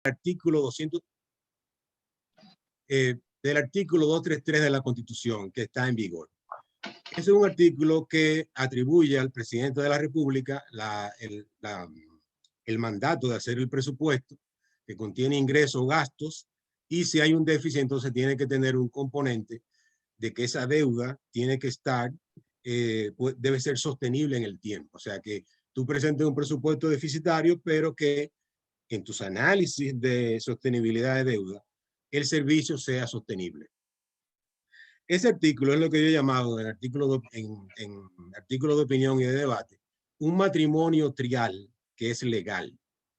artículo 200, del artículo 233 de la Constitución que está en vigor. Ese es un artículo que atribuye al presidente de la República el mandato de hacer el presupuesto, que contiene ingresos, gastos, y si hay un déficit, entonces tiene que tener un componente de que esa deuda tiene que estar, pues debe ser sostenible en el tiempo. O sea, que tú presentes un presupuesto deficitario, pero que en tus análisis de sostenibilidad de deuda, el servicio sea sostenible. Ese artículo es lo que yo he llamado en artículo de opinión y de debate, un matrimonio trial que es legal.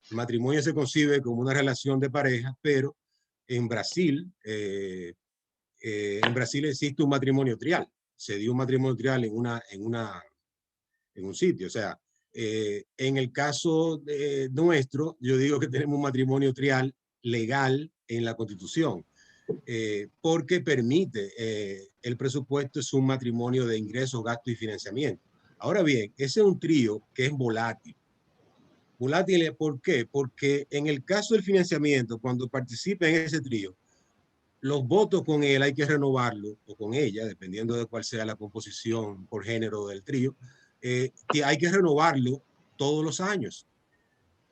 El matrimonio se concibe como una relación de pareja, pero en Brasil existe un matrimonio trial. Se dio un matrimonio trial en un sitio. O sea, en el caso nuestro, yo digo que tenemos un matrimonio trial legal en la Constitución. Porque permite, el presupuesto es un matrimonio de ingresos, gastos y financiamiento. Ahora bien, ese es un trío que es volátil. Volátil, ¿por qué? Porque en el caso del financiamiento, cuando participa en ese trío, los votos con él hay que renovarlo, o con ella, dependiendo de cuál sea la composición por género del trío, que hay que renovarlo todos los años.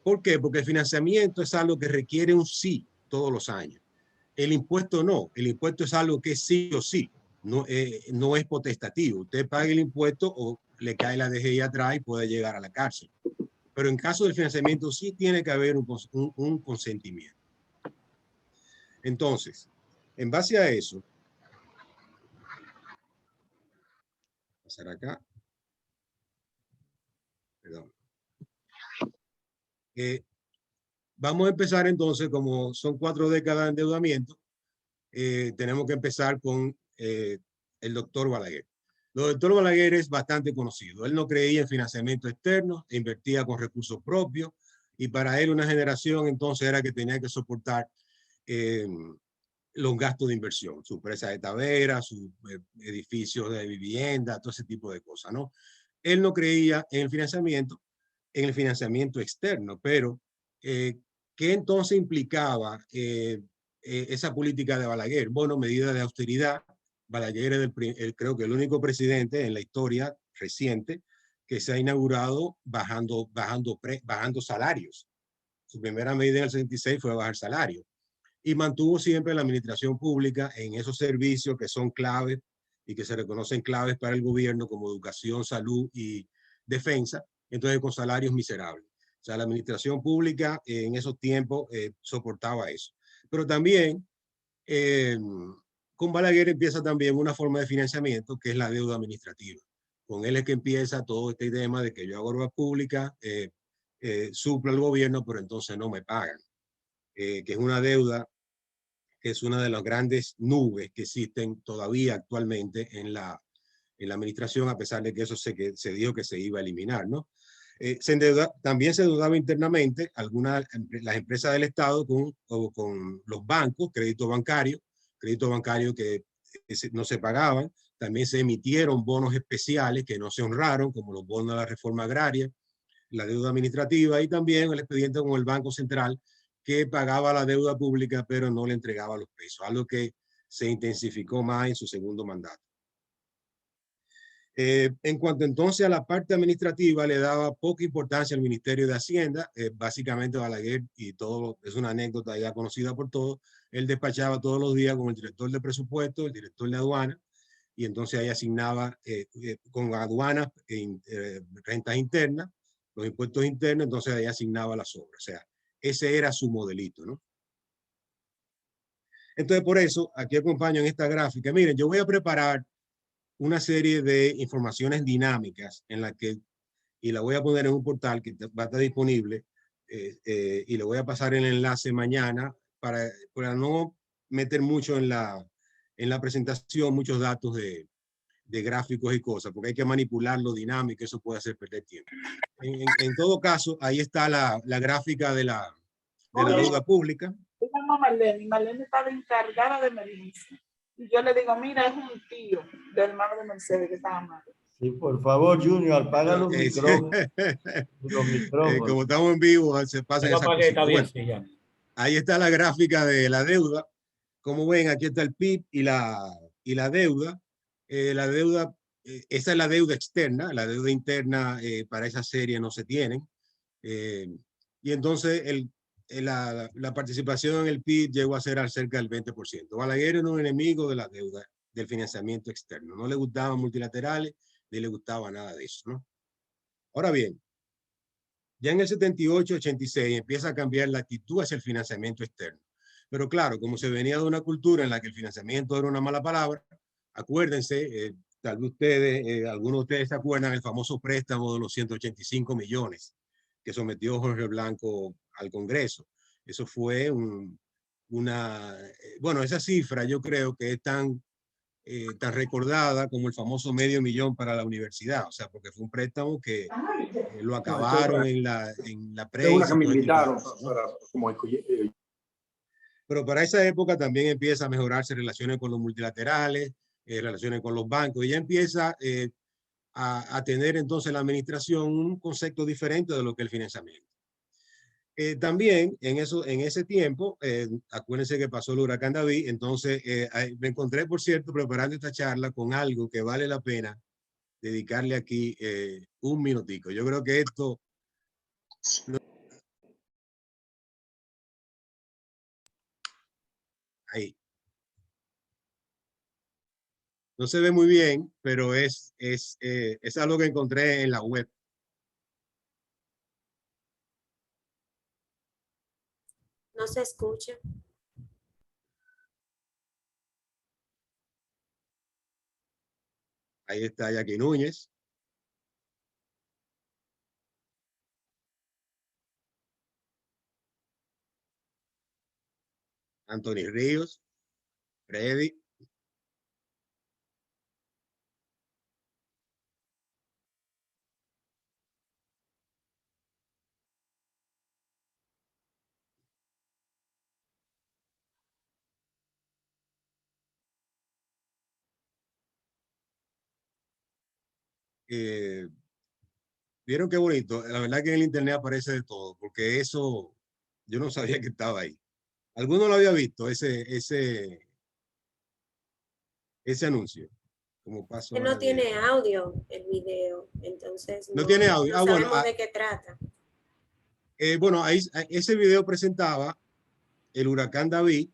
¿Por qué? Porque el financiamiento es algo que requiere un sí todos los años. El impuesto no, el impuesto es algo que sí o sí, no es potestativo. Usted paga el impuesto o le cae la DGI atrás y puede llegar a la cárcel. Pero en caso del financiamiento sí tiene que haber un consentimiento. Entonces, en base a eso, pasar acá, perdón. Vamos a empezar entonces, como son 4 décadas de endeudamiento, tenemos que empezar con el doctor Balaguer. El doctor Balaguer es bastante conocido. Él no creía en financiamiento externo, invertía con recursos propios, y para él una generación entonces era que tenía que soportar los gastos de inversión, su presa de Tavera, sus edificios de vivienda, todo ese tipo de cosas, ¿no? Él no creía en el financiamiento externo, pero ¿qué entonces implicaba esa política de Balaguer? Bueno, medidas de austeridad. Balaguer es creo que el único presidente en la historia reciente que se ha inaugurado bajando salarios. Su primera medida en el 66 fue bajar salarios. Y mantuvo siempre la administración pública en esos servicios que son claves y que se reconocen claves para el gobierno, como educación, salud y defensa, entonces con salarios miserables. O sea, la administración pública en esos tiempos soportaba eso. Pero también con Balaguer empieza también una forma de financiamiento que es la deuda administrativa. Con él es que empieza todo este tema de que yo hago obra pública, suplo al gobierno, pero entonces no me pagan. Que es una deuda que es una de las grandes nubes que existen todavía actualmente en la administración, a pesar de que eso se dijo que se iba a eliminar, ¿no? También se endeudaba internamente las empresas del Estado con los bancos, crédito bancario que no se pagaban. También se emitieron bonos especiales que no se honraron, como los bonos de la reforma agraria, la deuda administrativa, y también el expediente con el Banco Central, que pagaba la deuda pública, pero no le entregaba los pesos, algo que se intensificó más en su segundo mandato. En cuanto entonces a la parte administrativa, le daba poca importancia al Ministerio de Hacienda. Básicamente Balaguer, y todo es una anécdota ya conocida por todos, él despachaba todos los días con el director de presupuesto, el director de aduana, y entonces ahí asignaba con aduanas, rentas internas, los impuestos internos, entonces ahí asignaba las obras. O sea, ese era su modelito, ¿no? Entonces, por eso, aquí acompaño en esta gráfica. Miren, yo voy a preparar una serie de informaciones dinámicas y la voy a poner en un portal que va a estar disponible, y le voy a pasar el enlace mañana para no meter mucho en la presentación, muchos datos de gráficos y cosas, porque hay que manipularlo dinámico, eso puede hacer perder tiempo. En todo caso, ahí está la gráfica de la deuda pública. Marlene estaba encargada de emergencia. Y yo le digo, mira, es un tío del hermano de Mercedes que estaba mal. Sí, por favor, Junior, apaga los micrófonos. Como estamos en vivo, se pasa esa cosa. Bueno, sí, ya. ahí está la gráfica de la deuda. Como ven, aquí está el PIB y la deuda. Esa es la deuda externa, la deuda interna para esa serie no se tienen. Y entonces la participación en el PIB llegó a ser cerca del 20%. Balaguer era un enemigo de la deuda, del financiamiento externo. No le gustaban multilaterales, ni le gustaba nada de eso, ¿no? Ahora bien, ya en el 78-86 empieza a cambiar la actitud hacia el financiamiento externo. Pero claro, como se venía de una cultura en la que el financiamiento era una mala palabra, acuérdense, tal vez ustedes, algunos de ustedes se acuerdan el famoso préstamo de los 185 millones que sometió Jorge Blanco al Congreso. Eso fue bueno, esa cifra yo creo que es tan recordada como el famoso $500,000 para la universidad, o sea, porque fue un préstamo que lo acabaron en la prensa. Una que me invitaron Pero para esa época también empieza a mejorarse relaciones con los multilaterales, relaciones con los bancos, y ya empieza a tener entonces la administración un concepto diferente de lo que es el financiamiento. También en ese tiempo, acuérdense que pasó el huracán David, entonces me encontré, por cierto, preparando esta charla con algo que vale la pena dedicarle aquí un minutico. Yo creo que esto... Ahí. No se ve muy bien, pero es algo que encontré en la web. No se escucha. Ahí está Jackie Núñez. Anthony Ríos. Freddy. Vieron qué bonito. La verdad que en el internet aparece de todo, porque eso yo no sabía que estaba ahí. ¿Alguno lo había visto, ese anuncio? Como paso Que no tiene audio el video, entonces no tiene audio. no sabemos de qué trata. Bueno, ese video presentaba el huracán David.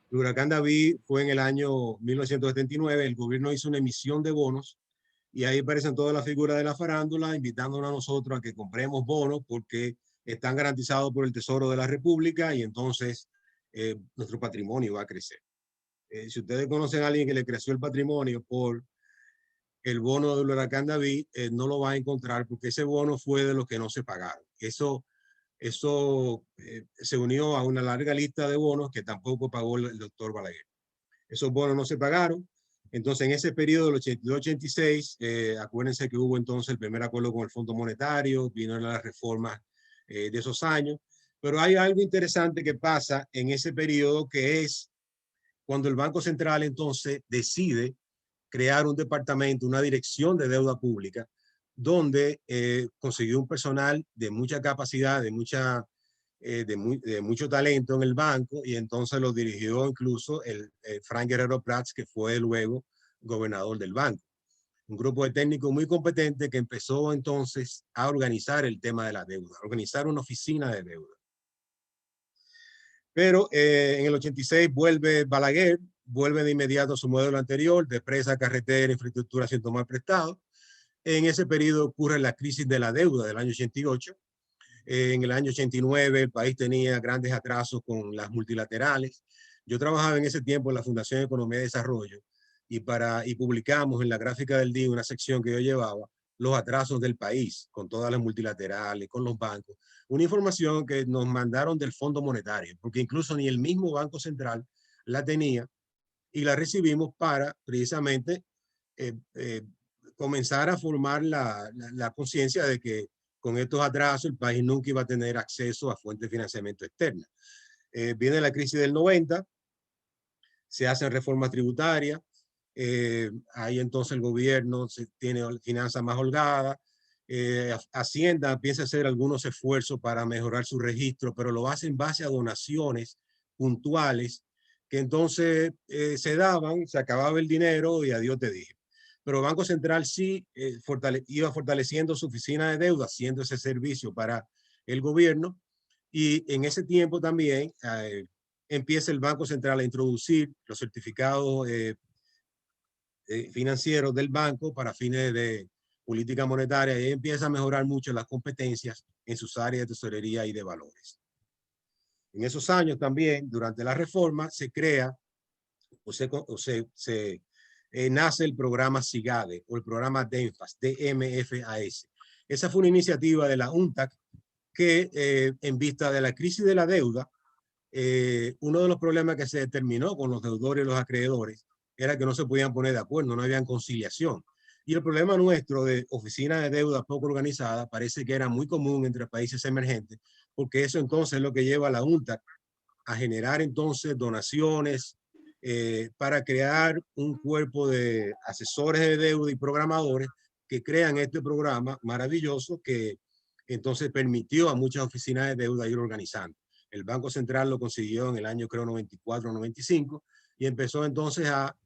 El huracán David fue en el año 1979. El gobierno hizo una emisión de bonos y ahí aparecen todas las figuras de la farándula, invitándonos a nosotros a que compremos bonos porque están garantizados por el Tesoro de la República y entonces nuestro patrimonio va a crecer. Si ustedes conocen a alguien que le creció el patrimonio por el bono del huracán David, no lo va a encontrar porque ese bono fue de los que no se pagaron. Eso se unió a una larga lista de bonos que tampoco pagó el doctor Balaguer. Esos bonos no se pagaron. Entonces, en ese periodo del 82-86, acuérdense que hubo entonces el primer acuerdo con el Fondo Monetario, vino las reformas de esos años, pero hay algo interesante que pasa en ese periodo, que es cuando el Banco Central entonces decide crear un departamento, una dirección de deuda pública, donde consiguió un personal de mucha capacidad, de mucho talento en el banco, y entonces lo dirigió incluso el Frank Guerrero Prats, que fue luego gobernador del banco. Un grupo de técnicos muy competentes que empezó entonces a organizar el tema de la deuda, a organizar una oficina de deuda. Pero en el 86 vuelve Balaguer, vuelve de inmediato a su modelo anterior, de presa, carretera, infraestructura sin tomar prestado. En ese periodo ocurre la crisis de la deuda del año 88. En el año 89 el país tenía grandes atrasos con las multilaterales. Yo trabajaba en ese tiempo en la Fundación de Economía y Desarrollo y publicamos en la gráfica del día una sección que yo llevaba, los atrasos del país con todas las multilaterales, con los bancos. Una información que nos mandaron del Fondo Monetario, porque incluso ni el mismo Banco Central la tenía, y la recibimos para precisamente comenzar a formar la conciencia de que con estos atrasos el país nunca iba a tener acceso a fuentes de financiamiento externa. Viene la crisis del 90, se hacen reformas tributarias, ahí entonces el gobierno tiene finanzas más holgadas, Hacienda empieza a hacer algunos esfuerzos para mejorar su registro, pero lo hace en base a donaciones puntuales que entonces se daban, se acababa el dinero y adiós te dije. Pero Banco Central sí iba fortaleciendo su oficina de deuda, haciendo ese servicio para el gobierno. Y en ese tiempo también empieza el Banco Central a introducir los certificados financieros del banco para fines de política monetaria, y empieza a mejorar mucho las competencias en sus áreas de tesorería y de valores. En esos años también, durante la reforma, se crea nace el programa SIGADE o el programa DEMFAS, DMFAS. Esa fue una iniciativa de la UNTAC que en vista de la crisis de la deuda, uno de los problemas que se determinó con los deudores y los acreedores era que no se podían poner de acuerdo, no había conciliación. Y el problema nuestro de oficina de deuda poco organizada parece que era muy común entre países emergentes, porque eso entonces es lo que lleva a la UNTAC a generar entonces donaciones para crear un cuerpo de asesores de deuda y programadores que crean este programa maravilloso que entonces permitió a muchas oficinas de deuda ir organizando. El Banco Central lo consiguió en el año creo 94 o 95 y empezó entonces a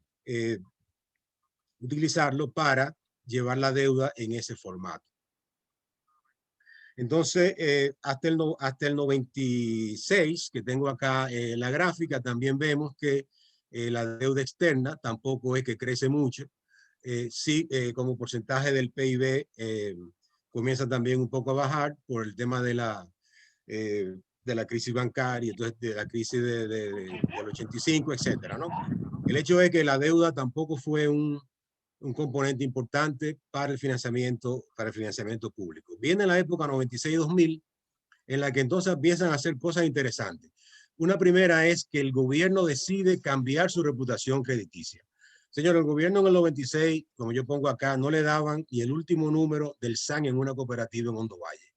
utilizarlo para llevar la deuda en ese formato. Entonces, hasta el 96, que tengo acá la gráfica, también vemos que la deuda externa tampoco es que crece mucho. Sí, como porcentaje del PIB comienza también un poco a bajar por el tema de la crisis bancaria, entonces de la crisis del 85, etcétera, ¿no? El hecho es que la deuda tampoco fue un componente importante para el financiamiento público. Viene la época 96-2000, en la que entonces empiezan a hacer cosas interesantes. Una primera es que el gobierno decide cambiar su reputación crediticia. Señor, el gobierno en el 96, como yo pongo acá, no le daban ni el último número del SAN en una cooperativa en Hondo Valle,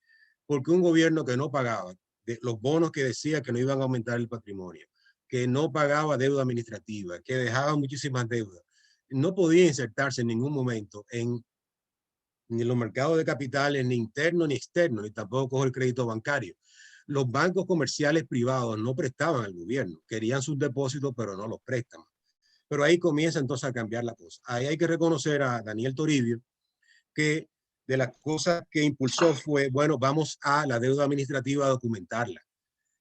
porque un gobierno que no pagaba los bonos que decía que no iban a aumentar el patrimonio, que no pagaba deuda administrativa, que dejaba muchísimas deudas, no podía insertarse en ningún momento ni en los mercados de capitales, ni internos ni externos, ni tampoco el crédito bancario. Los bancos comerciales privados no prestaban al gobierno, querían sus depósitos, pero no los prestan. Pero ahí comienza entonces a cambiar la cosa. Ahí hay que reconocer a Daniel Toribio que de las cosas que impulsó fue, bueno, vamos a la deuda administrativa a documentarla.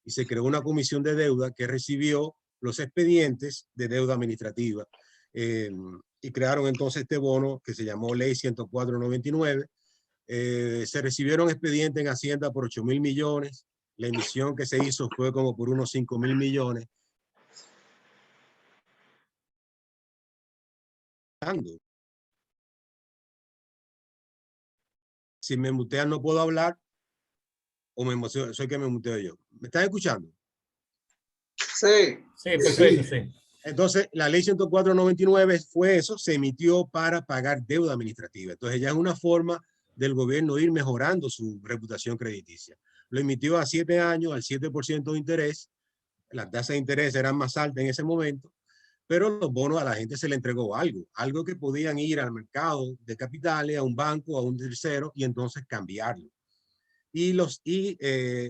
Y se creó una comisión de deuda que recibió los expedientes de deuda administrativa y crearon entonces este bono que se llamó Ley 104/99. Se recibieron expedientes en Hacienda por 8.000 millones. La emisión que se hizo fue como por unos 5.000 millones. Si me mutean no puedo hablar o me emociono, soy que me muteo yo. ¿Me están escuchando? Sí. Sí, perfecto, sí. Entonces, la ley 104/99 fue eso, se emitió para pagar deuda administrativa. Entonces, ya es una forma del gobierno ir mejorando su reputación crediticia. Lo emitió a 7 años, al 7% de interés. Las tasas de interés eran más altas en ese momento, pero los bonos a la gente se le entregó algo que podían ir al mercado de capitales, a un banco, a un tercero, y entonces cambiarlo. Y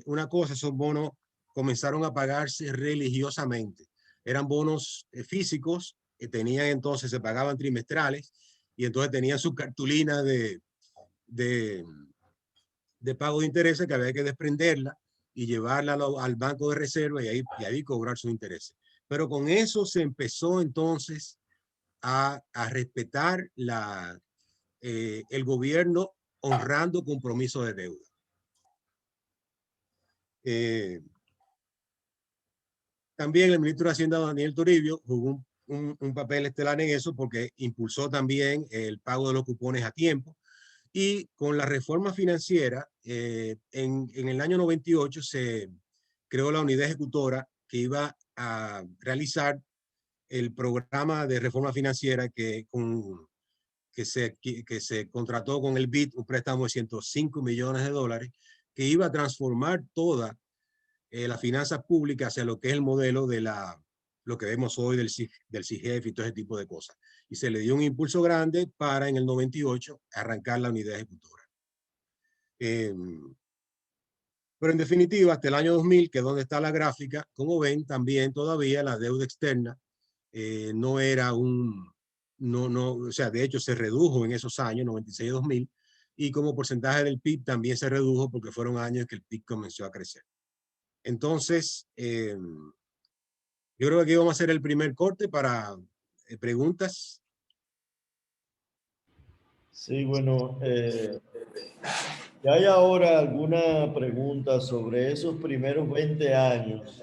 una cosa, esos bonos comenzaron a pagarse religiosamente. Eran bonos físicos que tenían entonces, se pagaban trimestrales y entonces tenían su cartulina de pago de intereses que había que desprenderla y llevarla al banco de reserva y ahí cobrar sus intereses. Pero con eso se empezó entonces a respetar el gobierno honrando compromisos de deuda. También el ministro de Hacienda, Daniel Toribio, jugó un papel estelar en eso porque impulsó también el pago de los cupones a tiempo. Y con la reforma financiera, en el año 98 se creó la unidad ejecutora que iba a realizar el programa de reforma financiera que se contrató con el BID, un préstamo de 105 millones de dólares, que iba a transformar toda las finanzas públicas hacia lo que es el modelo de lo que vemos hoy del CIGEF y todo ese tipo de cosas. Y se le dio un impulso grande para en el 98 arrancar la unidad ejecutora. Pero en definitiva, hasta el año 2000, que es donde está la gráfica, como ven, también todavía la deuda externa no era o sea, de hecho se redujo en esos años, 96 y 2000, y como porcentaje del PIB también se redujo porque fueron años que el PIB comenzó a crecer. Entonces, yo creo que aquí vamos a hacer el primer corte para preguntas. Sí, bueno, ¿hay ahora alguna pregunta sobre esos primeros 20 años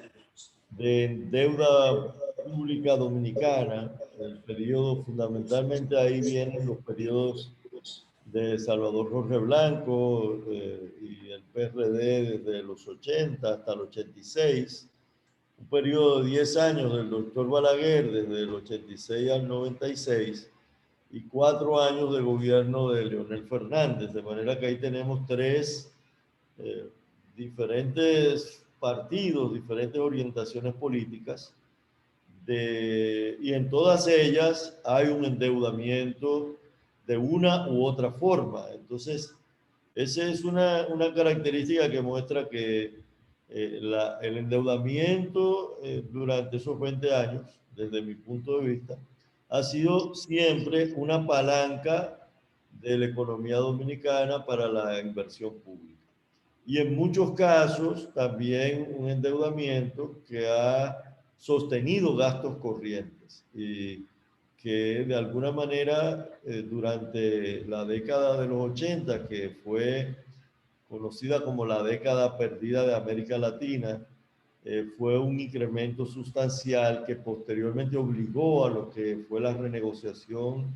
de deuda pública dominicana? El periodo, fundamentalmente ahí vienen los periodos de Salvador Jorge Blanco y el PRD desde los 80 hasta el 86, un periodo de 10 años del doctor Balaguer desde el 86 al 96 y 4 años de gobierno de Leonel Fernández, de manera que ahí tenemos tres diferentes partidos, diferentes orientaciones políticas, y en todas ellas hay un endeudamiento de una u otra forma. Entonces, esa es una característica que muestra que el endeudamiento durante esos 20 años, desde mi punto de vista, ha sido siempre una palanca de la economía dominicana para la inversión pública. Y en muchos casos también un endeudamiento que ha sostenido gastos corrientes y que de alguna manera durante la década de los 80, que fue conocida como la década perdida de América Latina, fue un incremento sustancial que posteriormente obligó a lo que fue la renegociación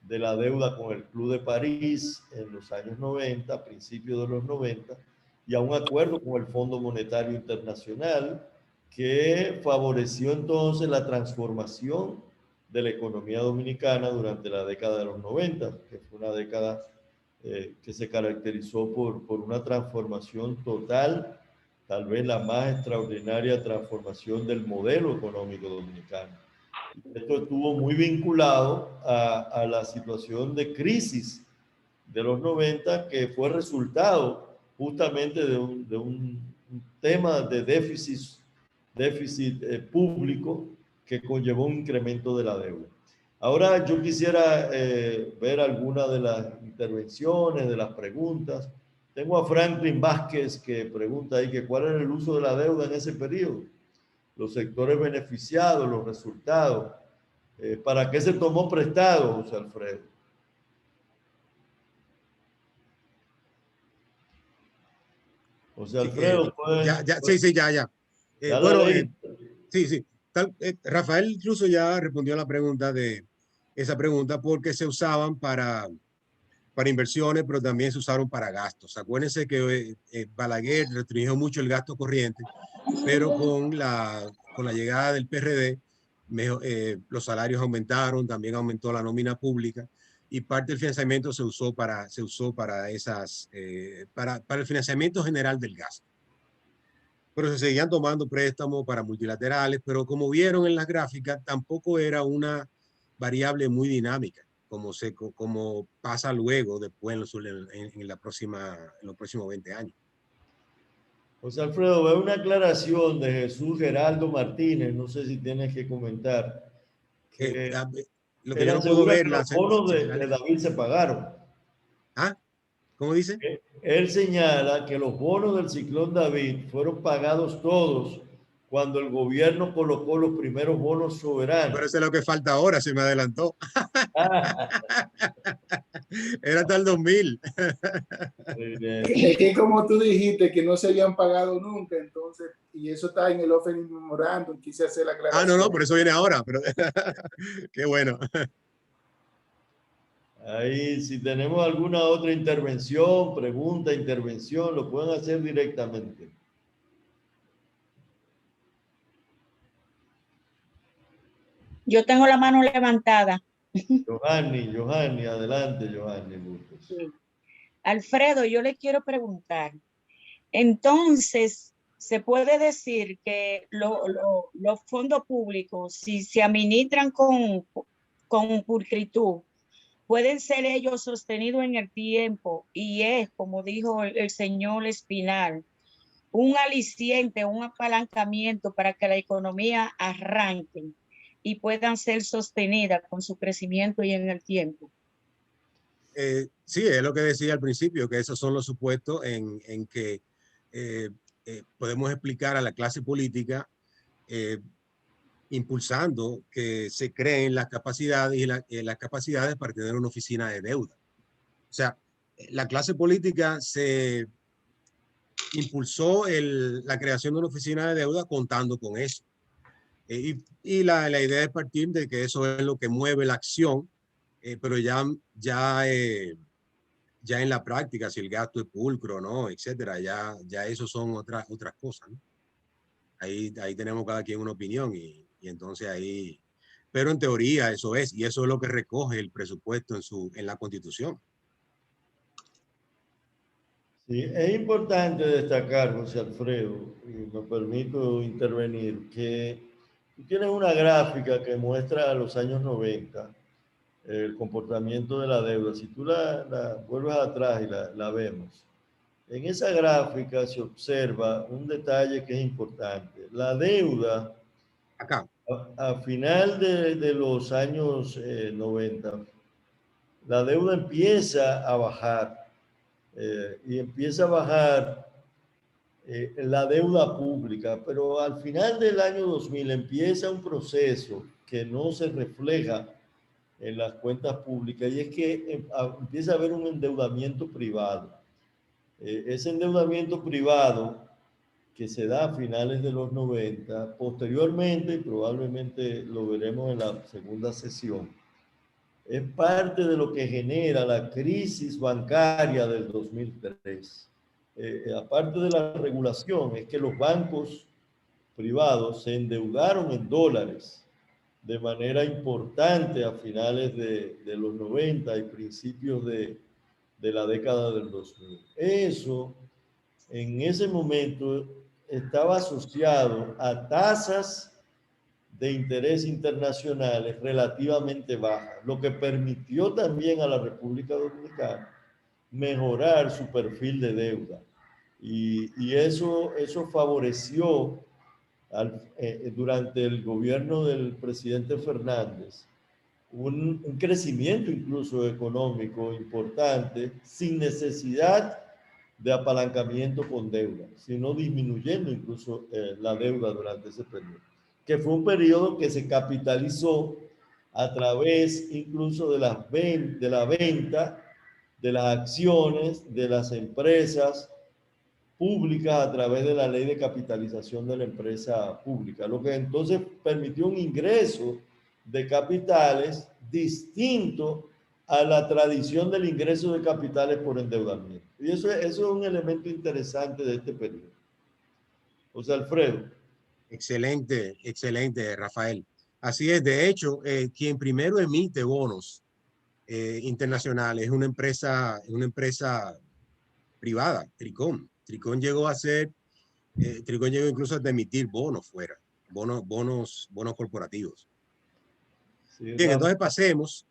de la deuda con el Club de París en los años 90, a principios de los 90, y a un acuerdo con el Fondo Monetario Internacional que favoreció entonces la transformación de la economía dominicana durante la década de los 90, que fue una década que se caracterizó por una transformación total, tal vez la más extraordinaria transformación del modelo económico dominicano. Esto estuvo muy vinculado a la situación de crisis de los 90, que fue resultado justamente de un tema de déficit público que conllevó un incremento de la deuda. Ahora yo quisiera ver algunas de las intervenciones, de las preguntas. Tengo a Franklin Vázquez que pregunta ahí que cuál era el uso de la deuda en ese periodo, los sectores beneficiados, los resultados. ¿Para qué se tomó prestado, José Alfredo? José Alfredo, Sí, ya. Bueno, sí. Rafael incluso ya respondió a la pregunta esa pregunta porque se usaban para inversiones, pero también se usaron para gastos. Acuérdense que Balaguer restringió mucho el gasto corriente, pero con la llegada del PRD, los salarios aumentaron, también aumentó la nómina pública y parte del financiamiento se usó para el financiamiento general del gasto. Pero se seguían tomando préstamos para multilaterales, pero como vieron en las gráficas, tampoco era una variable muy dinámica, como pasa luego, después en los próximos 20 años. José Alfredo, veo una aclaración de Jesús Geraldo Martínez, no sé si tienes que comentar. Lo que yo no puedo ver, los bonos de David se pagaron. ¿Ah? ¿Cómo dice? Él señala que los bonos del ciclón David fueron pagados todos cuando el gobierno colocó los primeros bonos soberanos. Pero eso es lo que falta ahora, se me adelantó. Era hasta el 2000. Es que como tú dijiste que no se habían pagado nunca, entonces, y eso está en el opening memorandum, quise hacer la aclaración. No, por eso viene ahora, pero qué bueno. Ahí, si tenemos alguna otra intervención, pregunta, intervención, lo pueden hacer directamente. Yo tengo la mano levantada. Johanny, adelante, Johanny. Sí. Alfredo, yo le quiero preguntar. Entonces, ¿se puede decir que los fondos públicos, si se administran con pulcritud, pueden ser ellos sostenidos en el tiempo y es, como dijo el señor Espinal, un aliciente, un apalancamiento para que la economía arranque y puedan ser sostenidas con su crecimiento y en el tiempo. Sí, es lo que decía al principio, que esos son los supuestos en que podemos explicar a la clase política impulsando que se creen las capacidades y las capacidades para tener una oficina de deuda. O sea, la clase política se impulsó la creación de una oficina de deuda contando con eso. Y la idea es partir de que eso es lo que mueve la acción, pero ya en la práctica, si el gasto es pulcro, ¿no? Etcétera, ya eso son otras cosas, ¿no? Ahí tenemos cada quien una opinión y entonces ahí, pero en teoría eso es, y eso es lo que recoge el presupuesto en la Constitución. Sí, es importante destacar, José Alfredo, y me permito intervenir, que tú tienes una gráfica que muestra a los años 90 el comportamiento de la deuda. Si tú la vuelves atrás y la vemos, en esa gráfica se observa un detalle que es importante. La deuda, Acá. a final de los años 90, la deuda empieza a bajar y empieza a bajar la deuda pública, pero al final del año 2000 empieza un proceso que no se refleja en las cuentas públicas y es que empieza a haber un endeudamiento privado. Ese endeudamiento privado que se da a finales de los 90, posteriormente, y probablemente lo veremos en la segunda sesión, es parte de lo que genera la crisis bancaria del 2003. Aparte de la regulación, es que los bancos privados se endeudaron en dólares de manera importante a finales de los 90 y principios de la década del 2000. Eso, en ese momento, estaba asociado a tasas de interés internacionales relativamente bajas, lo que permitió también a la República Dominicana mejorar su perfil de deuda. Y eso favoreció durante el gobierno del presidente Fernández un crecimiento incluso económico importante sin necesidad de apalancamiento con deuda, sino disminuyendo incluso la deuda durante ese periodo, que fue un periodo que se capitalizó a través incluso de la venta de las acciones de las empresas públicas a través de la ley de capitalización de la empresa pública, lo que entonces permitió un ingreso de capitales distinto a la tradición del ingreso de capitales por endeudamiento. Y eso es un elemento interesante de este periodo. José Alfredo. Excelente, excelente, Rafael. Así es, de hecho, quien primero emite bonos internacionales es una empresa privada, Tricón. Tricón llegó incluso a emitir bonos fuera, bonos corporativos. Sí, bien, entonces pasemos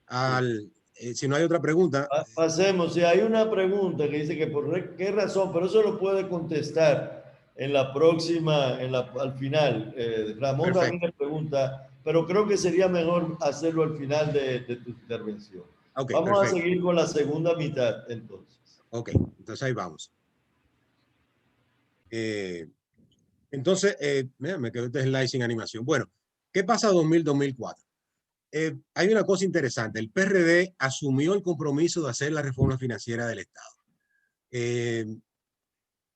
al, si no hay otra pregunta. Pasemos, si hay una pregunta que dice que por qué razón, pero eso lo puede contestar en la próxima, al final. Ramón Ramírez pregunta, pero creo que sería mejor hacerlo al final de tu intervención. Okay, vamos a seguir con la segunda mitad, entonces. Ok, entonces ahí vamos. Entonces, me quedó este slide sin animación. Bueno, ¿qué pasa 2000-2004? Hay una cosa interesante. El PRD asumió el compromiso de hacer la reforma financiera del Estado.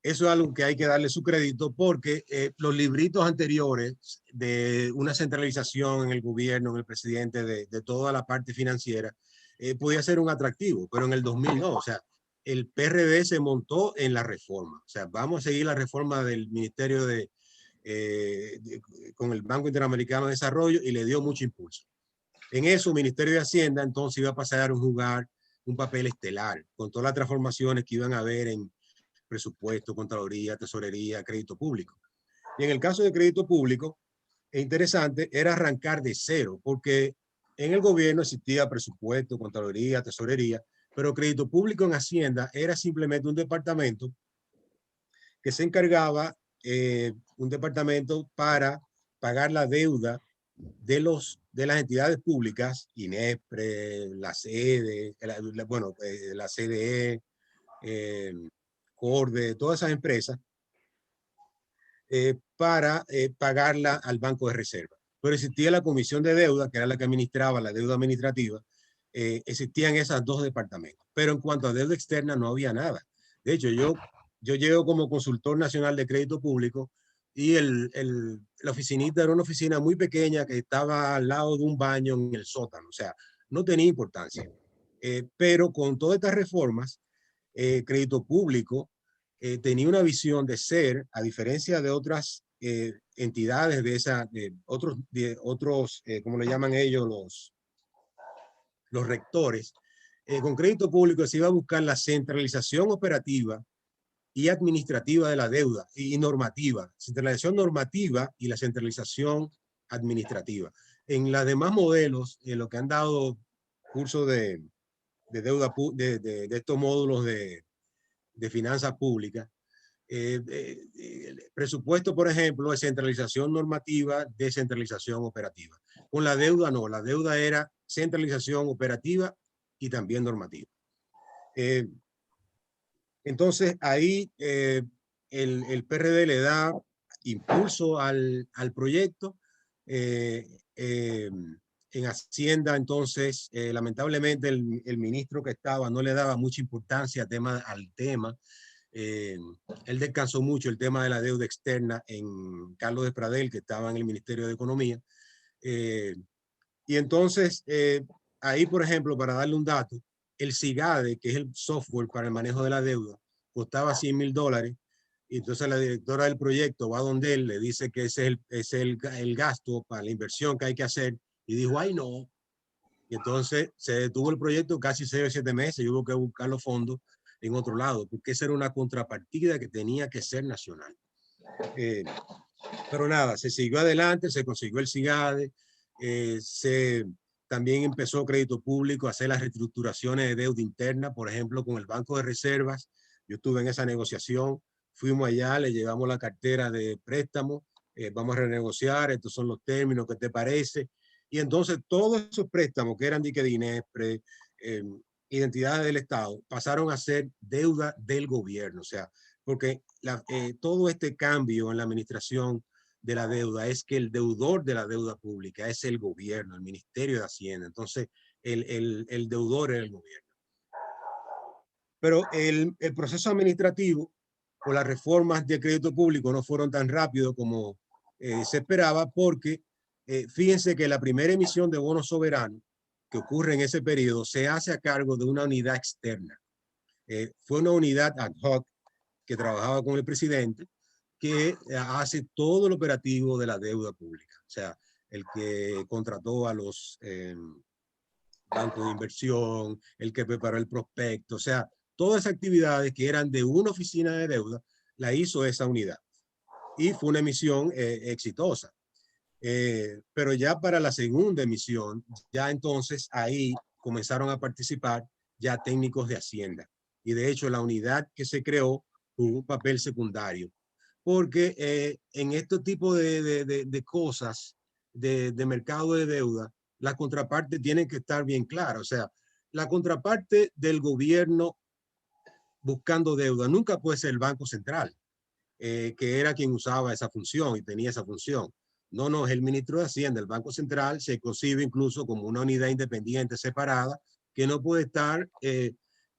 Eso es algo que hay que darle su crédito porque los libritos anteriores de una centralización en el gobierno, en el presidente, de toda la parte financiera, podía ser un atractivo, pero en el 2000 no. O sea, el PRD se montó en la reforma. O sea, vamos a seguir la reforma del Ministerio con el Banco Interamericano de Desarrollo y le dio mucho impulso. En eso, el Ministerio de Hacienda entonces iba a pasar a jugar un papel estelar con todas las transformaciones que iban a haber en presupuesto, contraloría, tesorería, crédito público. Y en el caso de crédito público, es interesante, era arrancar de cero, porque En el gobierno existía presupuesto, contraloría, tesorería, pero crédito público en Hacienda era simplemente un departamento que se encargaba, un departamento para pagar la deuda de las entidades públicas, INESPRE, la CDE, la CDE, CORDE, todas esas empresas, para pagarla al Banco de Reserva. Pero existía la Comisión de Deuda, que era la que administraba la deuda administrativa. Existían esos dos departamentos. Pero en cuanto a deuda externa no había nada. De hecho, yo llego como consultor nacional de crédito público y la oficinita era una oficina muy pequeña que estaba al lado de un baño en el sótano. O sea, no tenía importancia. Pero con todas estas reformas, crédito público tenía una visión de ser, a diferencia de otras entidades de otros, ¿cómo le llaman ellos? Los rectores. Con crédito público se iba a buscar la centralización operativa y administrativa de la deuda y normativa. Centralización normativa y la centralización administrativa. En los demás modelos, en lo que han dado cursos de deuda, de estos módulos de finanzas públicas, presupuesto, por ejemplo, es centralización normativa, descentralización operativa. Con la deuda no, la deuda era centralización operativa y también normativa. Entonces ahí el PRD le da impulso al proyecto. En Hacienda, entonces, lamentablemente el ministro que estaba no le daba mucha importancia al tema. Él descansó mucho el tema de la deuda externa en Carlos Despradel, que estaba en el Ministerio de Economía. Y entonces, ahí, por ejemplo, para darle un dato, el SIGADE, que es el software para el manejo de la deuda, costaba $100,000. Y entonces la directora del proyecto va donde él, le dice que ese es el gasto para la inversión que hay que hacer. Y dijo, ay, no. Y entonces se detuvo el proyecto casi 6 o 7 meses y hubo que buscar los fondos en otro lado, porque esa era una contrapartida que tenía que ser nacional. Pero nada, se siguió adelante, se consiguió el SIGADE, también empezó crédito público a hacer las reestructuraciones de deuda interna, por ejemplo, con el Banco de Reservas. Yo estuve en esa negociación, fuimos allá, le llevamos la cartera de préstamo, vamos a renegociar, estos son los términos, ¿qué te parece? Y entonces todos esos préstamos que eran de INESPRE, identidades del Estado, pasaron a ser deuda del gobierno. O sea, porque todo este cambio en la administración de la deuda es que el deudor de la deuda pública es el gobierno, el Ministerio de Hacienda. Entonces, el deudor es el gobierno. Pero el proceso administrativo o las reformas de crédito público no fueron tan rápido como se esperaba, porque fíjense que la primera emisión de bonos soberanos que ocurre en ese periodo se hace a cargo de una unidad externa. Fue una unidad ad hoc que trabajaba con el presidente, que hace todo el operativo de la deuda pública. O sea, el que contrató a los bancos de inversión, el que preparó el prospecto, o sea, todas esas actividades que eran de una oficina de deuda, la hizo esa unidad. Y fue una emisión exitosa. Pero ya para la segunda emisión, ya entonces ahí comenzaron a participar ya técnicos de Hacienda. Y de hecho la unidad que se creó tuvo un papel secundario. Porque en este tipo de cosas de mercado de deuda, las contrapartes tienen que estar bien claras. O sea, la contraparte del gobierno buscando deuda nunca puede ser el Banco Central, que era quien usaba esa función y tenía esa función. No, no, es el ministro de Hacienda. El Banco Central se concibe incluso como una unidad independiente separada que no puede estar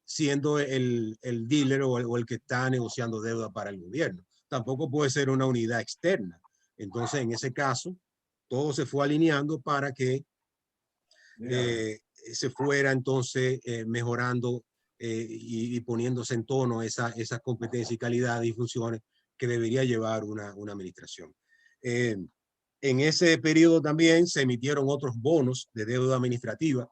siendo el dealer o el que está negociando deuda para el gobierno. Tampoco puede ser una unidad externa. Entonces, en ese caso, todo se fue alineando para que se fuera entonces mejorando y poniéndose en tono esas competencias y calidades y funciones que debería llevar una administración. En ese periodo también se emitieron otros bonos de deuda administrativa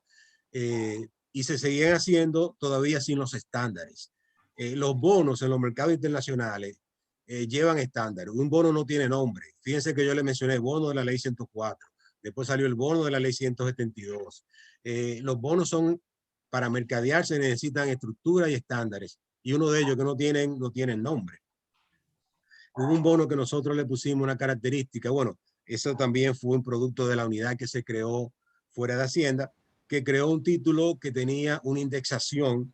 y se seguían haciendo todavía sin los estándares. Los bonos en los mercados internacionales llevan estándares. Un bono no tiene nombre. Fíjense que yo le mencioné bono de la ley 104, Después salió el bono de la ley 172. Los bonos son, para mercadearse necesitan estructura y estándares. Y uno de ellos que no tienen nombre. Hubo un bono que nosotros le pusimos una característica. Bueno, eso también fue un producto de la unidad que se creó fuera de Hacienda, que creó un título que tenía una indexación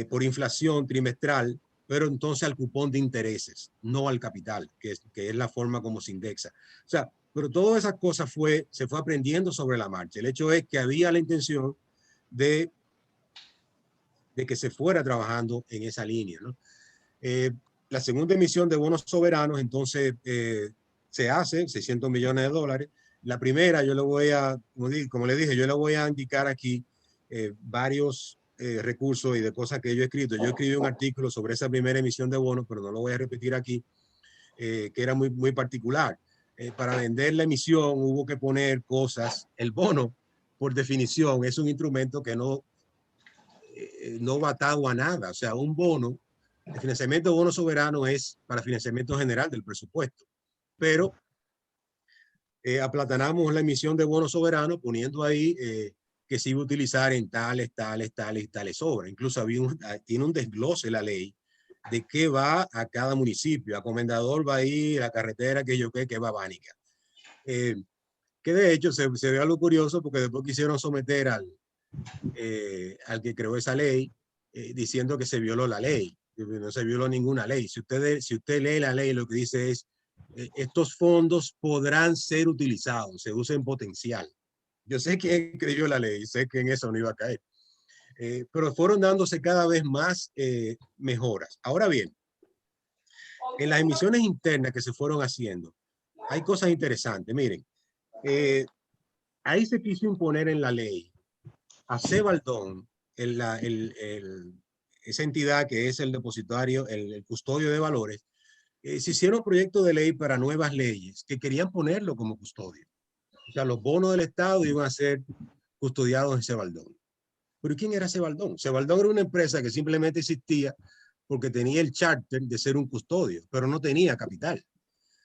por inflación trimestral, pero entonces al cupón de intereses, no al capital, que es la forma como se indexa. O sea, pero todas esas cosas se fue aprendiendo sobre la marcha. El hecho es que había la intención de que se fuera trabajando en esa línea, ¿no? La segunda emisión de bonos soberanos, entonces, se hace, $600 millones. La primera, yo le voy a, como le dije, yo le voy a indicar aquí varios recursos y de cosas que yo he escrito. Yo escribí un artículo sobre esa primera emisión de bonos, pero no lo voy a repetir aquí, que era muy particular. Para vender la emisión hubo que poner cosas. El bono, por definición, es un instrumento que no va atado a nada. O sea, un bono, el financiamiento de bonos soberanos es para financiamiento general del presupuesto, pero aplatanamos la emisión de bonos soberanos poniendo ahí que se iba a utilizar en tales obras. Incluso tiene un desglose la ley de qué va a cada municipio. A Comendador va ahí, la carretera que va a Bánica. Que de hecho se ve algo curioso porque después quisieron someter al que creó esa ley diciendo que se violó la ley. No se violó ninguna ley. Si usted lee la ley, lo que dice es estos fondos podrán ser utilizados, se usa en potencial. Yo sé quién creyó la ley, sé que en eso no iba a caer. Pero fueron dándose cada vez más mejoras. Ahora bien, en las emisiones internas que se fueron haciendo, hay cosas interesantes. Miren, ahí se quiso imponer en la ley a Sebaldón, esa entidad que es el depositario, el custodio de valores, se hicieron proyectos de ley para nuevas leyes que querían ponerlo como custodio. O sea, los bonos del Estado iban a ser custodiados en Sebaldón. ¿Pero quién era Sebaldón? Sebaldón era una empresa que simplemente existía porque tenía el charter de ser un custodio, pero no tenía capital.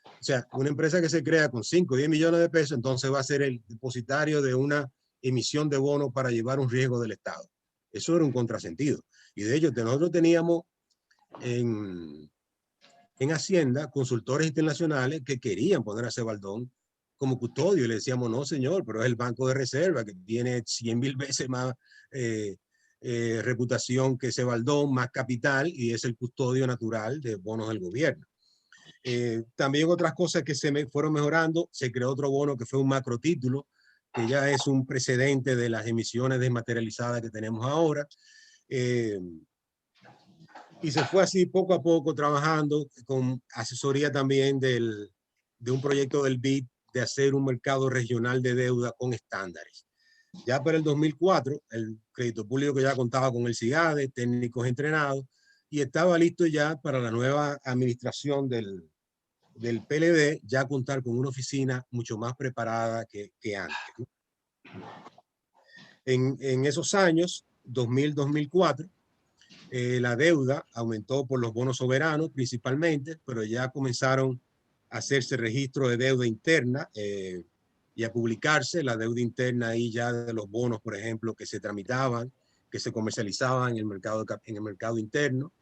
O sea, una empresa que se crea con 5 o 10 millones de pesos, entonces va a ser el depositario de una emisión de bonos para llevar un riesgo del Estado. Eso era un contrasentido. Y de hecho, nosotros teníamos en Hacienda consultores internacionales que querían poner a Sebaldón como custodio. Y le decíamos, no, señor, pero es el Banco de Reserva que tiene 100,000 veces más reputación que Sebaldón, más capital, y es el custodio natural de bonos del gobierno. También otras cosas que fueron mejorando, se creó otro bono que fue un macrotítulo, que ya es un precedente de las emisiones desmaterializadas que tenemos ahora. Y se fue así poco a poco trabajando con asesoría también de un proyecto del BID de hacer un mercado regional de deuda con estándares. Ya para el 2004, el crédito público que ya contaba con el CIGADE, técnicos entrenados, y estaba listo ya para la nueva administración del PLD, ya contar con una oficina mucho más preparada que antes. En esos años, 2000-2004, la deuda aumentó por los bonos soberanos principalmente, pero ya comenzaron a hacerse registros de deuda interna y a publicarse la deuda interna ahí ya de los bonos, por ejemplo, que se tramitaban, que se comercializaban en el mercado interno.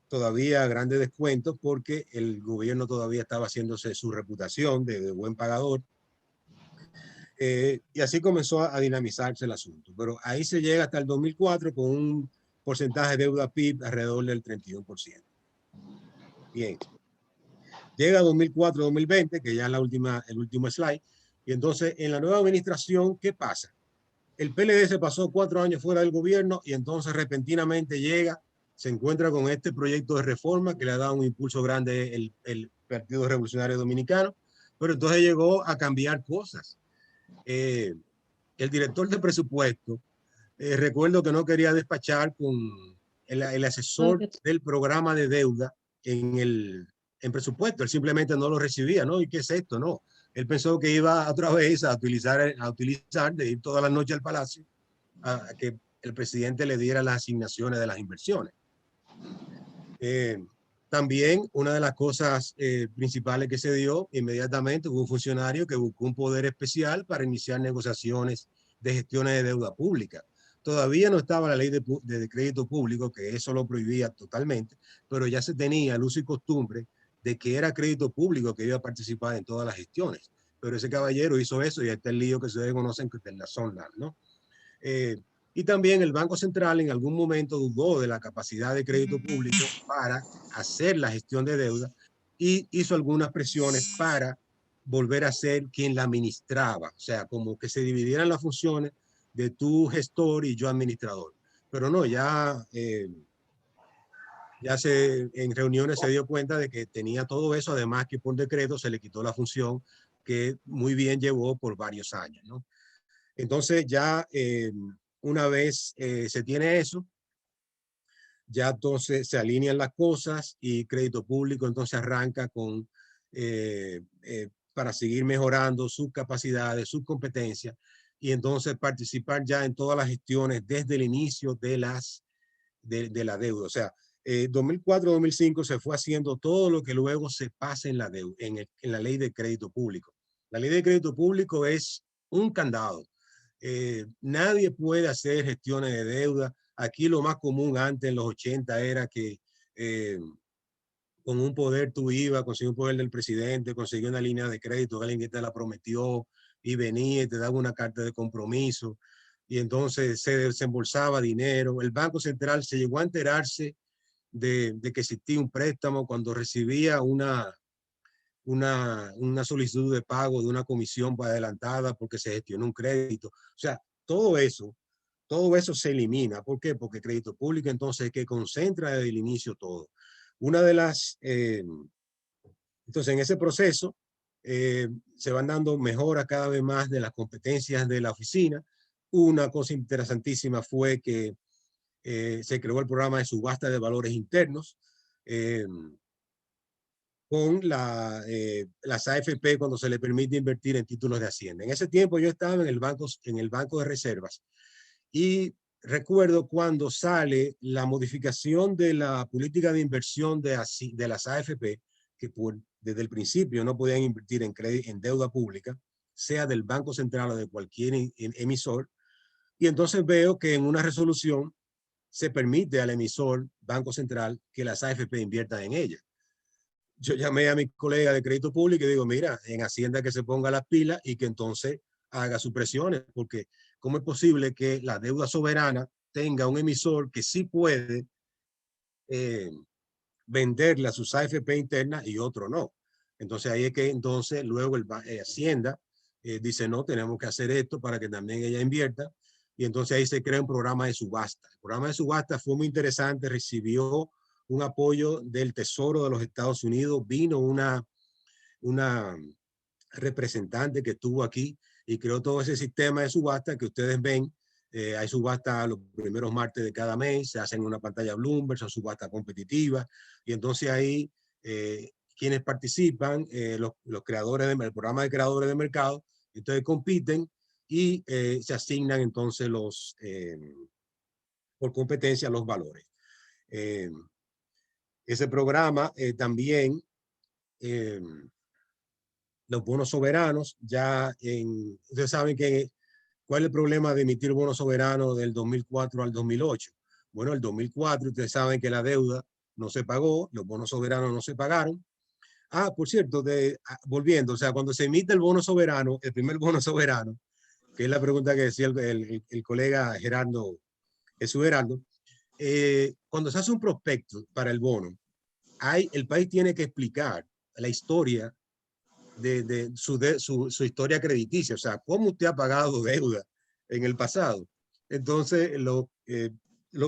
Todavía grandes descuentos porque el gobierno todavía estaba haciéndose su reputación de buen pagador. Y así comenzó a dinamizarse el asunto. Pero ahí se llega hasta el 2004 con un porcentaje de deuda PIB alrededor del 31%. Bien. Llega 2004-2020, que ya es el último slide. Y entonces, en la nueva administración, ¿qué pasa? El PLD se pasó 4 años fuera del gobierno y entonces repentinamente llega, se encuentra con este proyecto de reforma que le ha dado un impulso grande el Partido Revolucionario Dominicano, pero entonces llegó a cambiar cosas. El director de presupuesto, recuerdo que no quería despachar con el asesor del programa de deuda en presupuesto. Él simplemente no lo recibía, ¿no? ¿Y qué es esto? No. Él pensó que iba otra vez a utilizar de ir toda la noche al palacio a que el presidente le diera las asignaciones de las inversiones. También una de las cosas principales que se dio inmediatamente, hubo un funcionario que buscó un poder especial para iniciar negociaciones de gestiones de deuda pública. Todavía no estaba la ley de crédito público, que eso lo prohibía totalmente, pero ya se tenía el uso y costumbre de que era crédito público que iba a participar en todas las gestiones. Pero ese caballero hizo eso y está el lío que ustedes conocen, que es la Sondland, ¿no? Y también el Banco Central en algún momento dudó de la capacidad de crédito público para hacer la gestión de deuda y hizo algunas presiones para volver a ser quien la administraba. O sea, como que se dividieran las funciones de tu gestor y yo administrador. Pero no, ya en reuniones se dio cuenta de que tenía todo eso, además que por decreto se le quitó la función que muy bien llevó por varios años, ¿no? Entonces ya una vez se tiene eso, ya entonces se alinean las cosas y crédito público entonces arranca con para seguir mejorando sus capacidades, sus competencias y entonces participar ya en todas las gestiones desde el inicio de la deuda. O sea, 2004-2005 se fue haciendo todo lo que luego se pasa en la deuda, en la ley de crédito público. La ley de crédito público es un candado. Nadie puede hacer gestiones de deuda. Aquí lo más común antes en los 80 era que con un poder tú ibas, consiguió un poder del presidente, consiguió una línea de crédito, alguien que te la prometió y venía y te daba una carta de compromiso y entonces se desembolsaba dinero. El Banco Central se llegó a enterarse de que existía un préstamo cuando recibía una solicitud de pago de una comisión adelantada porque se gestionó un crédito. O sea, todo eso se elimina. ¿Por qué? Porque crédito público entonces es que concentra desde el inicio todo. Una de las, entonces en ese proceso se van dando mejoras cada vez más de las competencias de la oficina. Una cosa interesantísima fue que se creó el programa de subasta de valores internos con las AFP cuando se le permite invertir en títulos de Hacienda. En ese tiempo yo estaba en el banco de reservas y recuerdo cuando sale la modificación de la política de inversión de las AFP, que desde el principio no podían invertir en deuda pública, sea del Banco Central o de cualquier emisor. Y entonces veo que en una resolución se permite al emisor Banco Central que las AFP inviertan en ella. Yo llamé a mi colega de crédito público y digo, mira, en Hacienda que se ponga las pilas y que entonces haga sus presiones, porque ¿cómo es posible que la deuda soberana tenga un emisor que sí puede venderle a sus AFP internas y otro no? Entonces ahí es que entonces luego Hacienda dice, no, tenemos que hacer esto para que también ella invierta. Y entonces ahí se crea un programa de subasta. El programa de subasta fue muy interesante, recibió un apoyo del Tesoro de los Estados Unidos, vino una representante que estuvo aquí y creó todo ese sistema de subasta que ustedes ven. Hay subasta los primeros martes de cada mes, se hacen una pantalla Bloomberg, son subastas competitivas y entonces ahí quienes participan, los creadores del programa de creadores de mercado, entonces compiten y se asignan entonces por competencia los valores. Ese programa también, los bonos soberanos, ustedes saben cuál es el problema de emitir bonos soberanos del 2004 al 2008. Bueno, el 2004 ustedes saben que la deuda no se pagó, los bonos soberanos no se pagaron. Por cierto, volviendo, o sea, cuando se emite el bono soberano, el primer bono soberano, que es la pregunta que decía el colega Gerardo, Jesús Gerardo, cuando se hace un prospecto para el bono, el país tiene que explicar la historia de su historia crediticia, o sea, cómo usted ha pagado deuda en el pasado. Entonces, los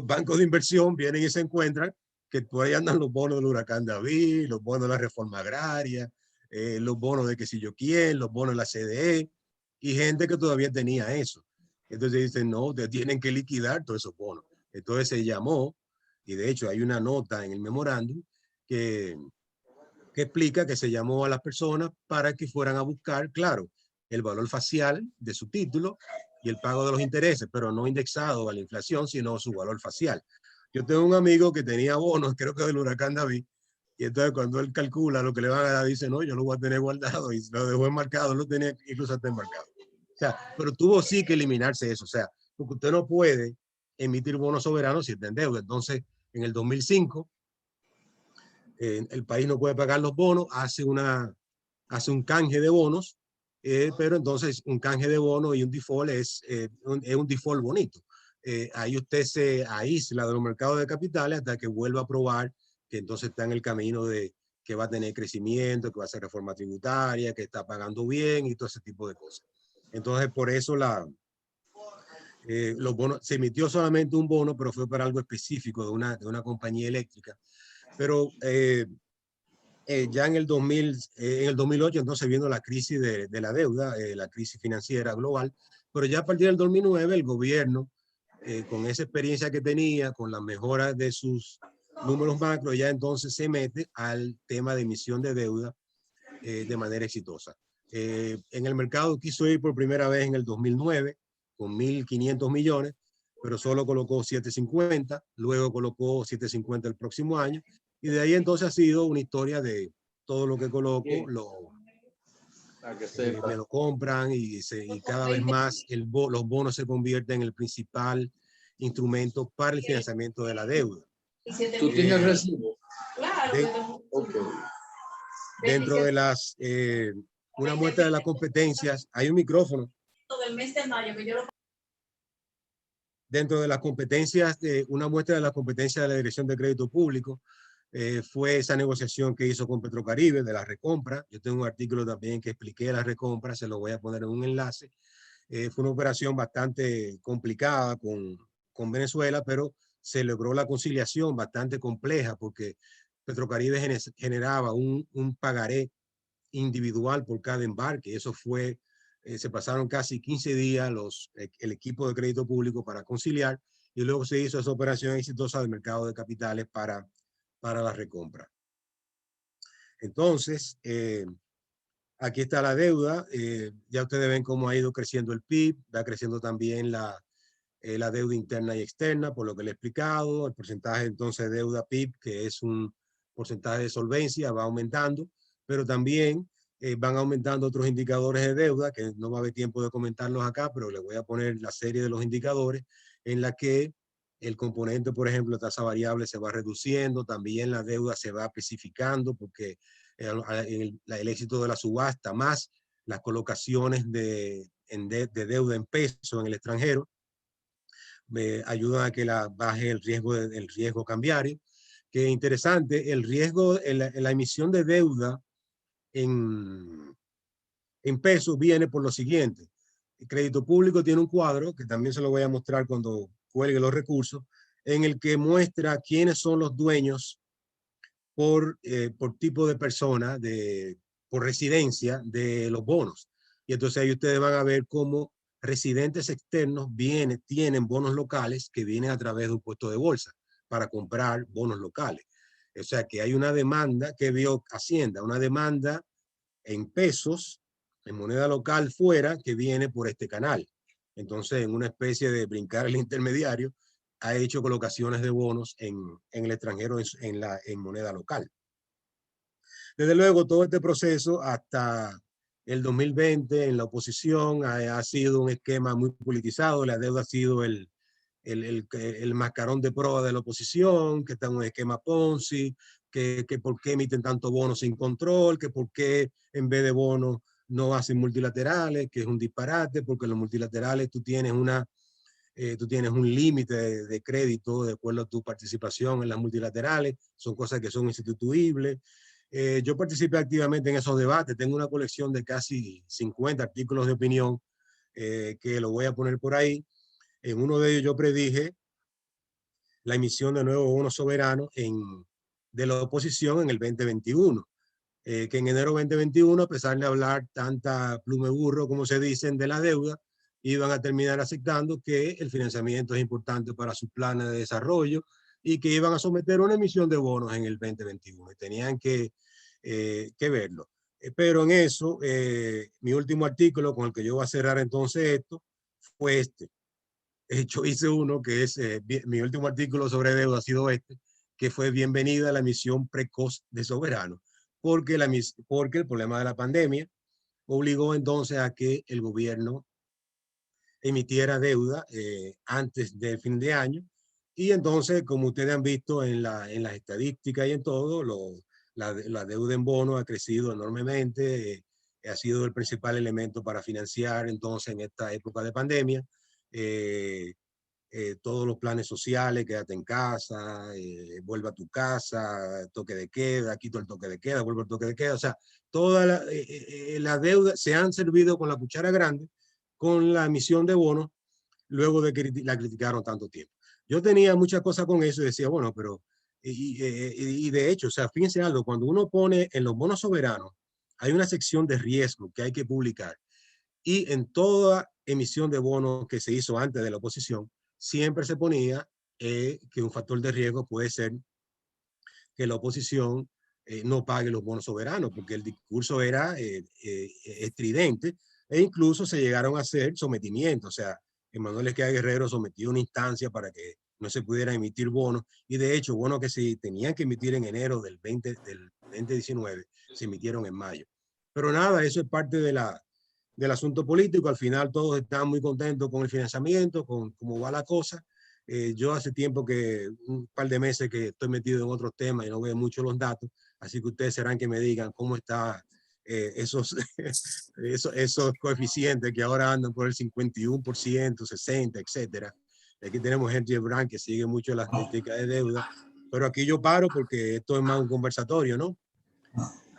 bancos de inversión vienen y se encuentran que por ahí andan los bonos del huracán David, los bonos de la reforma agraria, los bonos de que si yo quién, los bonos de la CDE, y gente que todavía tenía eso. Entonces dicen, no, ustedes tienen que liquidar todos esos bonos. Entonces se llamó, y de hecho hay una nota en el memorándum que explica que se llamó a las personas para que fueran a buscar, claro, el valor facial de su título y el pago de los intereses, pero no indexado a la inflación, sino su valor facial. Yo tengo un amigo que tenía bonos, creo que del huracán David, Y entonces cuando él calcula lo que le van a dar, dice, no, yo lo voy a tener guardado, y lo dejó enmarcado, lo tenía incluso hasta enmarcado. O sea, pero tuvo sí que eliminarse eso, o sea, porque usted no puede emitir bonos soberanos si está en deuda. Entonces, en el 2005, el país no puede pagar los bonos, hace un canje de bonos, pero entonces un canje de bonos y un default es un default bonito. Ahí usted se aísla de los mercados de capitales hasta que vuelva a probar que entonces está en el camino de que va a tener crecimiento, que va a hacer reforma tributaria, que está pagando bien y todo ese tipo de cosas. Entonces, por eso los bonos, se emitió solamente un bono, pero fue para algo específico de una compañía eléctrica. Pero ya en el 2008, entonces viendo la crisis de la deuda, la crisis financiera global, pero ya a partir del 2009 el gobierno, con esa experiencia que tenía, con las mejoras de sus números macro, ya entonces se mete al tema de emisión de deuda de manera exitosa. En el mercado quiso ir por primera vez en el 2009 con 1.500 millones, pero solo colocó 750, luego colocó 750 el próximo año, y de ahí entonces ha sido una historia de todo lo que coloco, me lo compran y cada vez más los bonos se convierten en el principal instrumento para el financiamiento de la deuda. ¿Tú tienes recibo? Claro. Okay. Dentro de una muestra de las competencias, hay un micrófono. Del mes de mayo, que yo lo... Dentro de las competencias, una muestra de las competencias de la Dirección de Crédito Público fue esa negociación que hizo con Petrocaribe de la recompra. Yo tengo un artículo también que expliqué la recompra, se lo voy a poner en un enlace. Fue una operación bastante complicada con Venezuela, pero se logró la conciliación bastante compleja porque Petrocaribe generaba un pagaré individual por cada embarque. Eso fue, se pasaron casi 15 días el equipo de crédito público para conciliar, y luego se hizo esa operación exitosa del mercado de capitales para la recompra. Entonces, aquí está la deuda. Ya ustedes ven cómo ha ido creciendo el PIB, va creciendo también la deuda interna y externa, por lo que le he explicado. El porcentaje entonces de deuda PIB, que es un porcentaje de solvencia, va aumentando, pero también van aumentando otros indicadores de deuda, que no va a haber tiempo de comentarlos acá, pero les voy a poner la serie de los indicadores en la que el componente, por ejemplo, tasa variable se va reduciendo, también la deuda se va especificando, porque el éxito de la subasta, más las colocaciones de deuda en peso en el extranjero, ayudan a que baje el riesgo cambiario. Que interesante, el riesgo en la emisión de deuda en pesos viene por lo siguiente. El crédito público tiene un cuadro, que también se lo voy a mostrar cuando cuelgue los recursos, en el que muestra quiénes son los dueños por tipo de persona, por residencia de los bonos. Y entonces ahí ustedes van a ver cómo residentes externos tienen bonos locales que vienen a través de un puesto de bolsa para comprar bonos locales. O sea que hay una demanda que vio Hacienda, una demanda en pesos, en moneda local fuera, que viene por este canal. Entonces, en una especie de brincar el intermediario, ha hecho colocaciones de bonos en el extranjero en moneda local. Desde luego, todo este proceso hasta el 2020 en la oposición ha sido un esquema muy politizado. La deuda ha sido el mascarón de proa de la oposición, que está en un esquema Ponzi, que por qué emiten tanto bonos sin control, que por qué en vez de bonos no hacen multilaterales, que es un disparate, porque los multilaterales tú tienes un límite de crédito de acuerdo a tu participación en las multilaterales, son cosas que son insustituibles. Yo participé activamente en esos debates, tengo una colección de casi 50 artículos de opinión que lo voy a poner por ahí. En uno de ellos yo predije la emisión de nuevos bonos soberanos de la oposición en el 2021, que en enero 2021, a pesar de hablar tanta plume burro, como se dicen, de la deuda, iban a terminar aceptando que el financiamiento es importante para sus planes de desarrollo y que iban a someter una emisión de bonos en el 2021. Y tenían que verlo. Pero en eso, mi último artículo con el que yo voy a cerrar entonces esto, fue este. Yo hice uno que es, mi último artículo sobre deuda ha sido este, que fue bienvenida la emisión precoz de soberano, porque el problema de la pandemia obligó entonces a que el gobierno emitiera deuda antes del fin de año. Y entonces, como ustedes han visto en las estadísticas y en todo, la deuda en bono ha crecido enormemente, ha sido el principal elemento para financiar entonces en esta época de pandemia todos los planes sociales, quédate en casa, vuelve a tu casa, toque de queda, quito el toque de queda, vuelve al toque de queda. O sea, toda la deuda se han servido con la cuchara grande con la emisión de bonos luego de que la criticaron tanto tiempo. Yo tenía muchas cosas con eso y decía, bueno, pero, y de hecho, o sea, fíjense algo, cuando uno pone en los bonos soberanos, hay una sección de riesgo que hay que publicar y en toda emisión de bonos que se hizo antes de la oposición, siempre se ponía que un factor de riesgo puede ser que la oposición no pague los bonos soberanos, porque el discurso era estridente e incluso se llegaron a hacer sometimientos. O sea, Emanuel Esqueda Guerrero sometió una instancia para que no se pudieran emitir bonos y de hecho bonos que se tenían que emitir en enero del 2019 se emitieron en mayo. Pero nada, eso es parte del asunto político. Al final todos están muy contentos con el financiamiento, con cómo va la cosa. Yo hace tiempo que, un par de meses que estoy metido en otros temas y no veo mucho los datos, así que ustedes serán que me digan cómo está esos coeficientes que ahora andan por el 51%, 60%, etcétera. Aquí tenemos Henry Brand que sigue mucho las estadísticas de deuda, pero aquí yo paro porque esto es más un conversatorio, ¿no?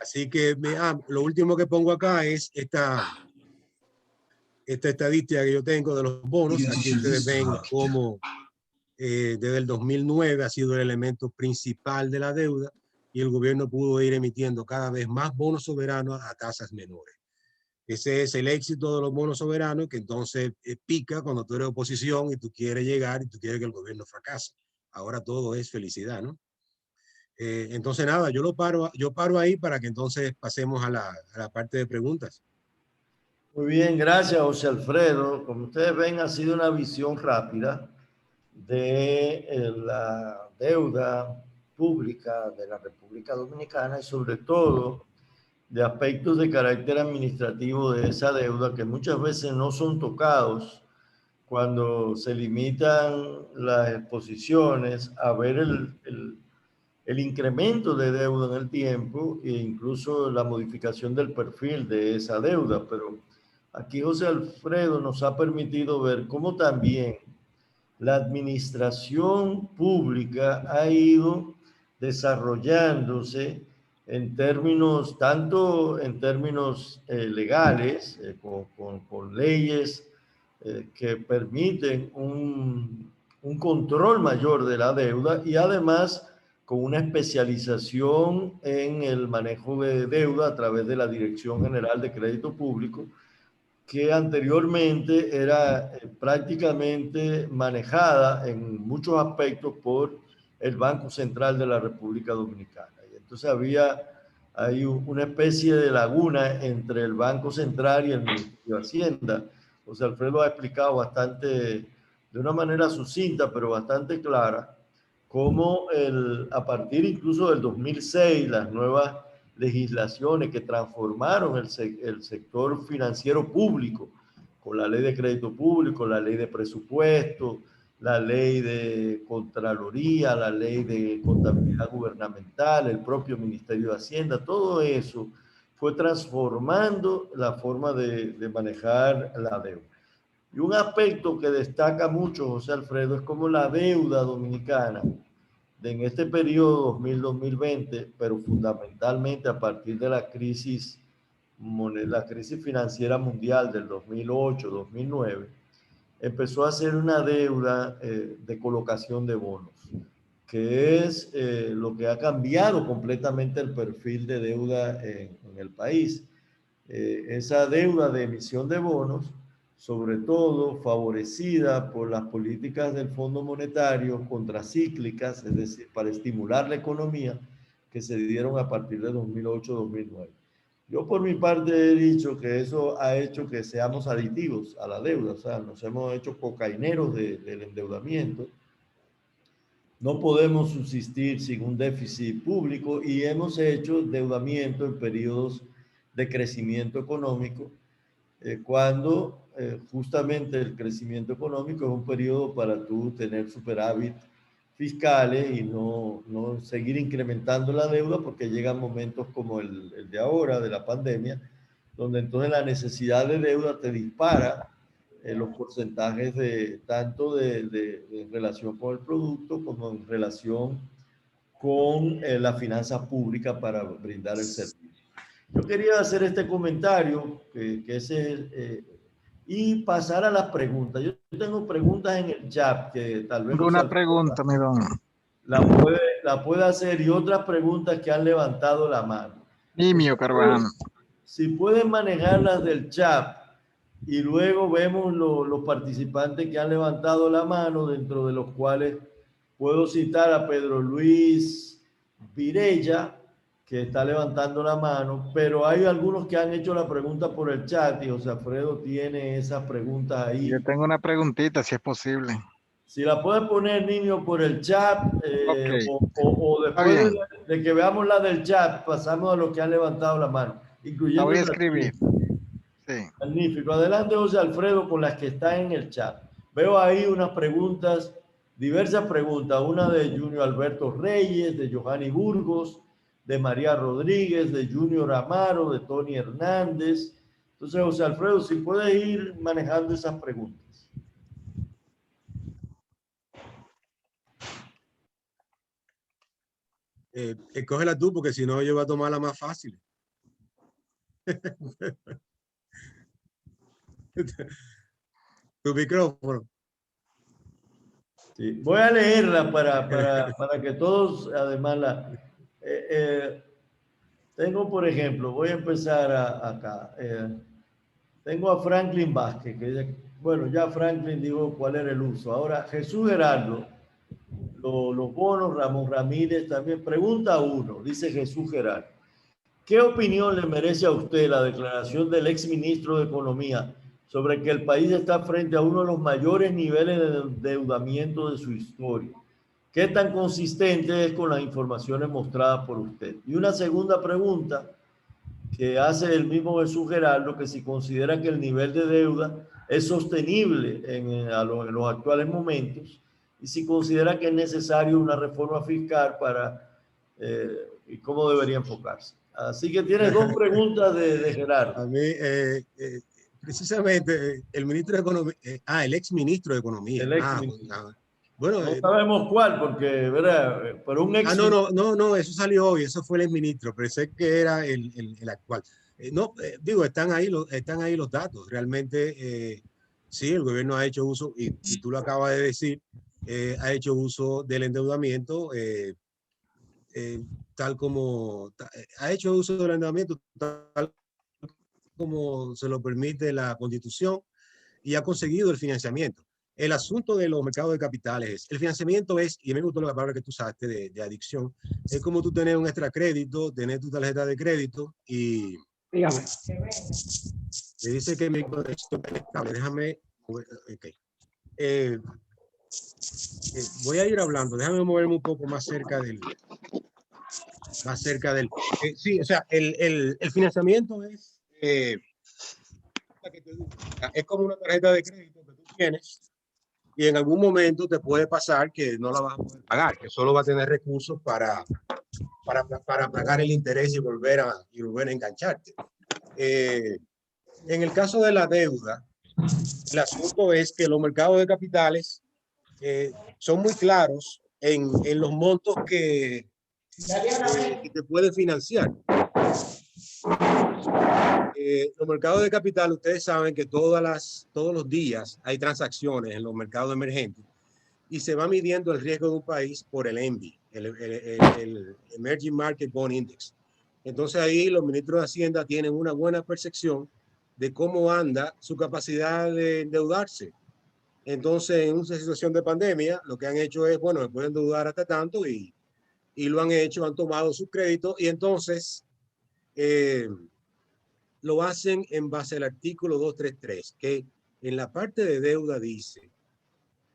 Así que lo último que pongo acá es esta estadística que yo tengo de los bonos. Aquí ustedes ven cómo desde el 2009 ha sido el elemento principal de la deuda y el gobierno pudo ir emitiendo cada vez más bonos soberanos a tasas menores. Ese es el éxito de los bonos soberanos, que entonces pica cuando tú eres oposición y tú quieres llegar y tú quieres que el gobierno fracase. Ahora todo es felicidad, ¿no? Entonces nada, yo paro ahí para que entonces pasemos a la parte de preguntas. Muy bien, gracias, José Alfredo. Como ustedes ven, ha sido una visión rápida de la deuda pública de la República Dominicana y sobre todo de aspectos de carácter administrativo de esa deuda que muchas veces no son tocados cuando se limitan las exposiciones a ver el incremento de deuda en el tiempo e incluso la modificación del perfil de esa deuda. Pero aquí José Alfredo nos ha permitido ver cómo también la administración pública ha ido desarrollándose en términos, tanto en términos legales, con leyes que permiten un control mayor de la deuda y además con una especialización en el manejo de deuda a través de la Dirección General de Crédito Público, que anteriormente era prácticamente manejada en muchos aspectos por el Banco Central de la República Dominicana. Y entonces hay una especie de laguna entre el Banco Central y el Ministerio de Hacienda. José Alfredo ha explicado bastante, de una manera sucinta, pero bastante clara, cómo a partir incluso del 2006, las nuevas legislaciones que transformaron el sector financiero público, con la ley de crédito público, la ley de presupuesto, la ley de Contraloría, la ley de contabilidad gubernamental, el propio Ministerio de Hacienda, todo eso fue transformando la forma de manejar la deuda. Y un aspecto que destaca mucho José Alfredo es cómo la deuda dominicana en este periodo 2000-2020, pero fundamentalmente a partir de la crisis financiera mundial del 2008-2009, empezó a ser una deuda de colocación de bonos, que es lo que ha cambiado completamente el perfil de deuda en el país. Esa deuda de emisión de bonos, sobre todo favorecida por las políticas del Fondo Monetario contracíclicas, es decir, para estimular la economía, que se dieron a partir de 2008-2009. Yo por mi parte he dicho que eso ha hecho que seamos aditivos a la deuda, o sea, nos hemos hecho cocaineros del endeudamiento, no podemos subsistir sin un déficit público y hemos hecho endeudamiento en periodos de crecimiento económico, cuando justamente el crecimiento económico es un periodo para tú tener superávit fiscales y no seguir incrementando la deuda, porque llegan momentos como el de ahora, de la pandemia, donde entonces la necesidad de deuda te dispara los porcentajes tanto en relación con el producto como en relación con la finanza pública para brindar el servicio. Yo quería hacer este comentario y pasar a las preguntas. Yo tengo preguntas en el chat que tal vez... Tengo una pregunta, mi don. La puede hacer, y otras preguntas que han levantado la mano. Nimio Carvajal. Si pueden manejarlas del chat y luego vemos los participantes que han levantado la mano, dentro de los cuales puedo citar a Pedro Luis Virella, que está levantando la mano, pero hay algunos que han hecho la pregunta por el chat y José Alfredo tiene esas preguntas ahí. Yo tengo una preguntita, si es posible. Si la puedes poner, niño, por el chat, Okay. o después de que veamos la del chat, pasamos a los que han levantado la mano, incluyendo... La voy a escribir. Sí. Magnífico. Adelante, José Alfredo, con las que están en el chat. Veo ahí unas preguntas, diversas preguntas, una de Junior Alberto Reyes, de Johanny Burgos, de María Rodríguez, de Junior Amaro, de Tony Hernández. Entonces, José Alfredo, si puedes ir manejando esas preguntas. Escógela tú, porque si no yo voy a tomar la más fácil. Tu micrófono. Sí, voy a leerla para que todos, además, tengo, por ejemplo, voy a empezar acá. Tengo a Franklin Vázquez, que bueno, ya Franklin dijo cuál era el uso. Ahora, Jesús Gerardo, los bonos, Ramón Ramírez también. Pregunta 1, dice Jesús Gerardo. ¿Qué opinión le merece a usted la declaración del exministro de Economía sobre que el país está frente a uno de los mayores niveles de endeudamiento de su historia? ¿Qué tan consistente es con las informaciones mostradas por usted? Y una segunda pregunta que hace el mismo Jesús Gerardo, que si considera que el nivel de deuda es sostenible en los actuales momentos y si considera que es necesario una reforma fiscal y cómo debería enfocarse. Así que tienes dos preguntas de Gerardo. A mí, precisamente, el ministro de Economía, el ex ministro de Economía. Bueno, no sabemos cuál, porque, ¿verdad? Pero un ex... No, eso salió hoy, eso fue el ex ministro, pensé que era el actual. Digo, están ahí los datos. Realmente, sí, el gobierno ha hecho uso, y tú lo acabas de decir, ha hecho uso del endeudamiento, tal como ha hecho uso del endeudamiento, tal como se lo permite la Constitución, y ha conseguido el financiamiento. El asunto de los mercados de capitales, el financiamiento es, y me gustó la palabra que tú usaste de adicción, es como tú tener un extra crédito, tener tu tarjeta de crédito y... Dígame. Le dice que mi conexión es estable. Déjame... Okay. Voy a ir hablando, déjame moverme un poco más cerca del... sí, o sea, el financiamiento es... es como una tarjeta de crédito que tú tienes y en algún momento te puede pasar que no la vas a poder pagar, que solo va a tener recursos para pagar el interés y volver a engancharte. En el caso de la deuda, el asunto es que los mercados de capitales son muy claros en los montos que te pueden financiar. Los mercados de capital, ustedes saben que todos los días hay transacciones en los mercados emergentes y se va midiendo el riesgo de un país por el EMBI, el Emerging Market Bond Index. Entonces ahí los ministros de Hacienda tienen una buena percepción de cómo anda su capacidad de endeudarse. Entonces, en una situación de pandemia, lo que han hecho es, bueno, me pueden endeudar hasta tanto y lo han hecho, han tomado sus créditos y entonces... lo hacen en base al artículo 233, que en la parte de deuda dice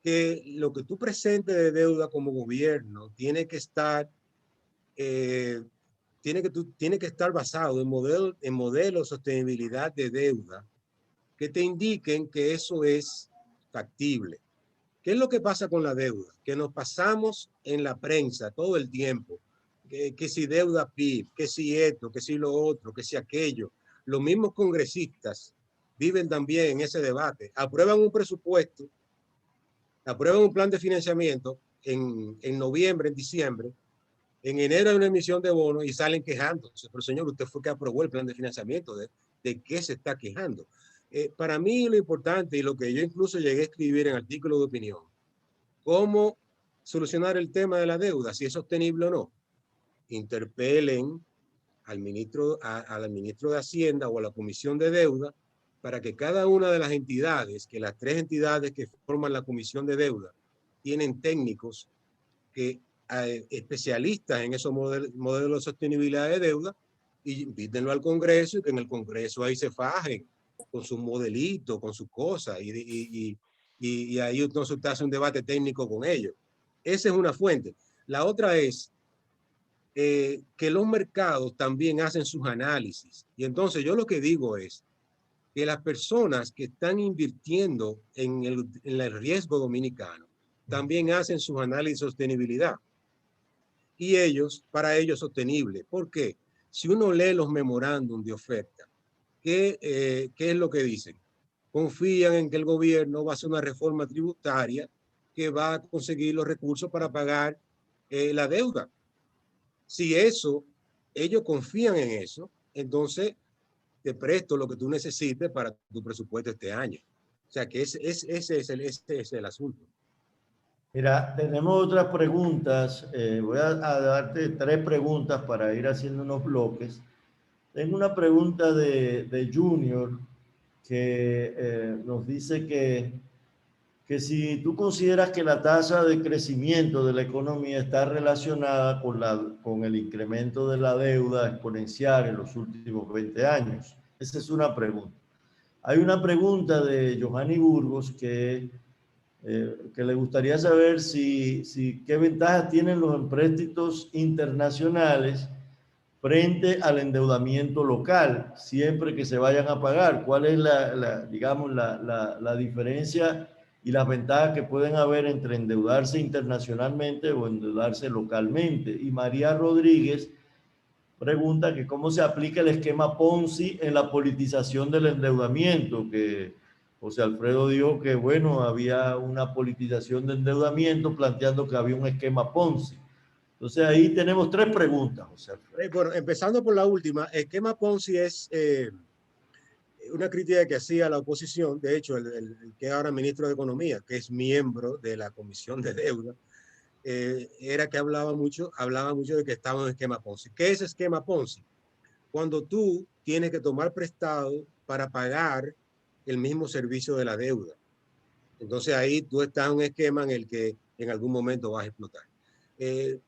que lo que tú presentes de deuda como gobierno tiene que estar, tiene que estar basado en modelos de sostenibilidad de deuda que te indiquen que eso es factible. ¿Qué es lo que pasa con la deuda? Que nos pasamos en la prensa todo el tiempo, que si deuda PIB, que si esto, que si lo otro, que si aquello. Los mismos congresistas viven también en ese debate. Aprueban un presupuesto, aprueban un plan de financiamiento en noviembre, en diciembre, en enero hay una emisión de bonos y salen quejándose. Pero señor, usted fue que aprobó el plan de financiamiento. ¿De qué se está quejando? Para mí lo importante y lo que yo incluso llegué a escribir en artículo de opinión, cómo solucionar el tema de la deuda, si es sostenible o no. Interpelen al ministro de Hacienda o a la Comisión de Deuda para que cada una de las entidades, que las 3 entidades que forman la Comisión de Deuda, tienen técnicos que especialistas en esos modelos de sostenibilidad de deuda, y invítenlo al Congreso y que en el Congreso ahí se fajen con sus modelitos, con sus cosas, y ahí entonces usted hace un debate técnico con ellos. Esa es una fuente. La otra es que los mercados también hacen sus análisis. Y entonces yo lo que digo es que las personas que están invirtiendo en el riesgo dominicano también hacen sus análisis de sostenibilidad. Y para ellos sostenible. ¿Por qué? Si uno lee los memorándum de oferta, ¿qué es lo que dicen? Confían en que el gobierno va a hacer una reforma tributaria que va a conseguir los recursos para pagar la deuda. Si ellos confían en eso, entonces te presto lo que tú necesites para tu presupuesto este año. O sea que ese es el asunto. Mira, tenemos otras preguntas. Voy a darte 3 preguntas para ir haciendo unos bloques. Tengo una pregunta de Junior que nos dice que si tú consideras que la tasa de crecimiento de la economía está relacionada con el incremento de la deuda exponencial en los últimos 20 años. Esa es una pregunta. Hay una pregunta de Johanny Burgos que le gustaría saber qué ventajas tienen los empréstitos internacionales frente al endeudamiento local, siempre que se vayan a pagar. ¿Cuál es la diferencia y las ventajas que pueden haber entre endeudarse internacionalmente o endeudarse localmente? Y María Rodríguez pregunta que cómo se aplica el esquema Ponzi en la politización del endeudamiento, que José Alfredo dijo que, bueno, había una politización de endeudamiento planteando que había un esquema Ponzi. Entonces ahí tenemos 3 preguntas, José Alfredo. Bueno, empezando por la última, esquema Ponzi es una crítica que hacía la oposición. De hecho, el que ahora ministro de Economía, que es miembro de la Comisión de Deuda, era que hablaba mucho de que estaba en un esquema Ponzi. ¿Qué es esquema Ponzi? Cuando tú tienes que tomar prestado para pagar el mismo servicio de la deuda. Entonces ahí tú estás en un esquema en el que en algún momento vas a explotar.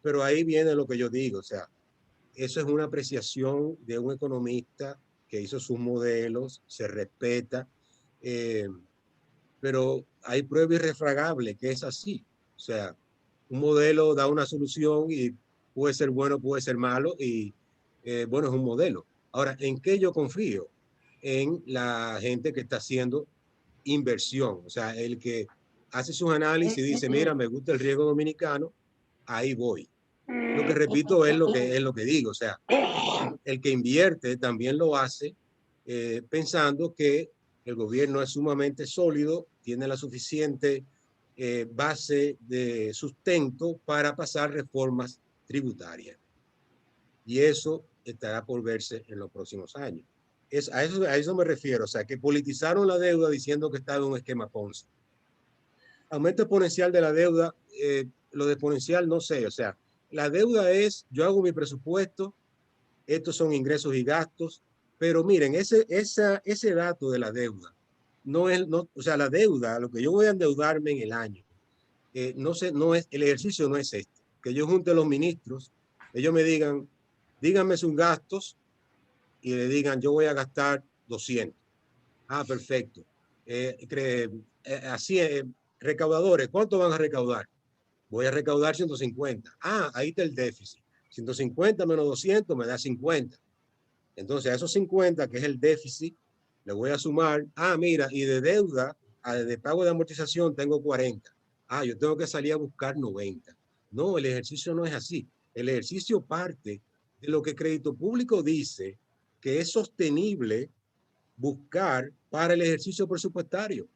Pero ahí viene lo que yo digo, o sea, eso es una apreciación de un economista que hizo sus modelos, se respeta, pero hay prueba irrefragable que es así. O sea, un modelo da una solución y puede ser bueno, puede ser malo, y bueno, es un modelo. Ahora, ¿en qué yo confío? En la gente que está haciendo inversión, o sea, el que hace sus análisis y dice, mira, me gusta el riesgo dominicano, ahí voy. Lo que repito es lo que digo, o sea, el que invierte también lo hace pensando que el gobierno es sumamente sólido, tiene la suficiente base de sustento para pasar reformas tributarias. Y eso estará por verse en los próximos años. A eso me refiero, o sea, que politizaron la deuda diciendo que estaba en un esquema Ponzi. Aumento exponencial de la deuda, lo de exponencial no sé, o sea, la deuda es, yo hago mi presupuesto, estos son ingresos y gastos, pero miren, ese dato de la deuda, o sea, la deuda, lo que yo voy a endeudarme en el año, el ejercicio no es este, que yo junte a los ministros, ellos me digan, díganme sus gastos, y le digan, yo voy a gastar 200. Ah, perfecto. recaudadores, ¿cuánto van a recaudar? Voy a recaudar 150. Ah, ahí está el déficit. 150 menos 200 me da 50. Entonces a esos 50, que es el déficit, le voy a sumar, mira, y de deuda, de pago de amortización tengo 40. Yo tengo que salir a buscar 90. No, el ejercicio no es así. El ejercicio parte de lo que Crédito Público dice que es sostenible buscar para el ejercicio presupuestario.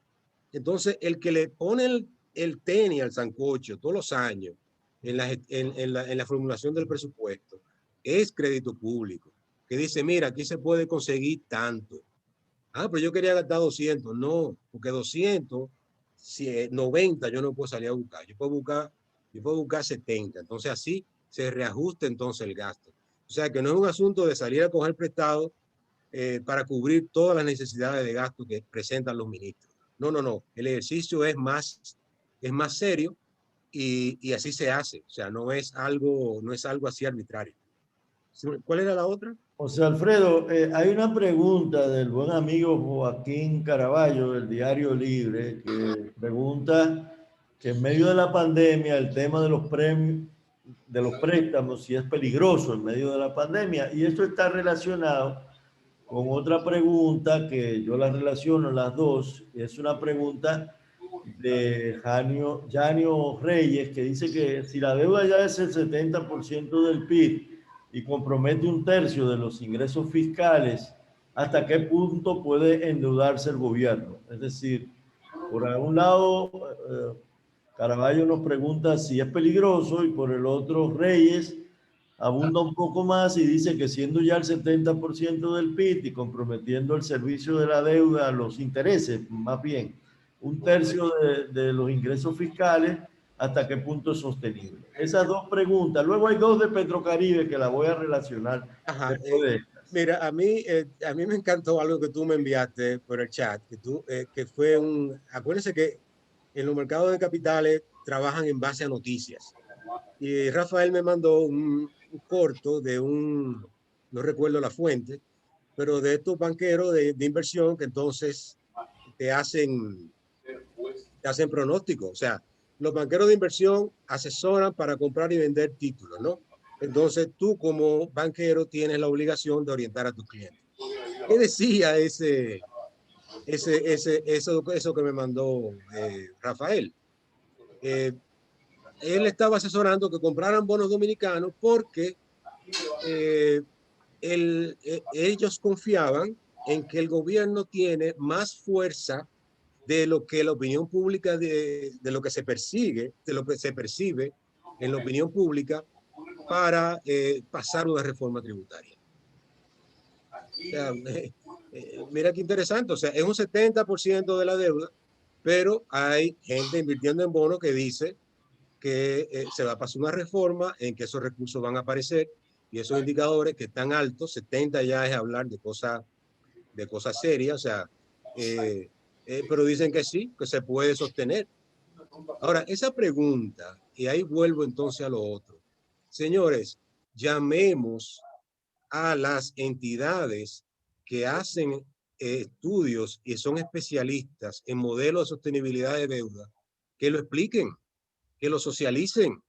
Entonces, el que le pone el tenis al sancocho todos los años en la formulación del presupuesto es Crédito Público, que dice, mira, aquí se puede conseguir tanto. Pero yo quería gastar 200. No, porque 200, 90 yo no puedo salir a buscar. Yo puedo buscar 70. Entonces así se reajusta entonces el gasto. O sea que no es un asunto de salir a coger prestado para cubrir todas las necesidades de gasto que presentan los ministros. No. El ejercicio es más serio y así se hace. O sea, no es algo así arbitrario. ¿Cuál era la otra? José Alfredo, hay una pregunta del buen amigo Joaquín Caraballo del Diario Libre, que pregunta que en medio de la pandemia el tema de los préstamos, si es peligroso en medio de la pandemia, y esto está relacionado con otra pregunta que yo la relaciono las dos. Es una pregunta de Janio Reyes, que dice que si la deuda ya es el 70% del PIB y compromete 1/3 de los ingresos fiscales, ¿hasta qué punto puede endeudarse el gobierno? Es decir, por un lado, Caraballo nos pregunta si es peligroso, y por el otro, Reyes abunda un poco más y dice que siendo ya el 70% del PIB y comprometiendo el servicio de la deuda, los intereses, más bien, 1/3 de los ingresos fiscales, ¿hasta qué punto es sostenible? Esas dos preguntas. Luego hay dos de Petrocaribe que las voy a relacionar. Mira, a mí me encantó algo que tú me enviaste por el chat, que fue acuérdense que en los mercados de capitales trabajan en base a noticias. Y Rafael me mandó un corto de no recuerdo la fuente, pero de estos banqueros de inversión que entonces te hacen pronósticos. O sea, los banqueros de inversión asesoran para comprar y vender títulos, ¿no? Entonces tú como banquero tienes la obligación de orientar a tus clientes. ¿Qué decía eso que me mandó Rafael? Él estaba asesorando que compraran bonos dominicanos porque ellos confiaban en que el gobierno tiene más fuerza de lo que la opinión pública, de lo que se persigue, de lo que se percibe en la opinión pública para pasar una reforma tributaria. O sea, mira qué interesante. O sea, es un 70% de la deuda, pero hay gente invirtiendo en bonos que dice que se va a pasar una reforma en que esos recursos van a aparecer y esos indicadores que están altos, 70 ya es hablar de cosas serias, o sea, pero dicen que sí, que se puede sostener. Ahora, esa pregunta, y ahí vuelvo entonces a lo otro. Señores, llamemos a las entidades que hacen estudios y son especialistas en modelos de sostenibilidad de deuda, que lo expliquen, que lo socialicen.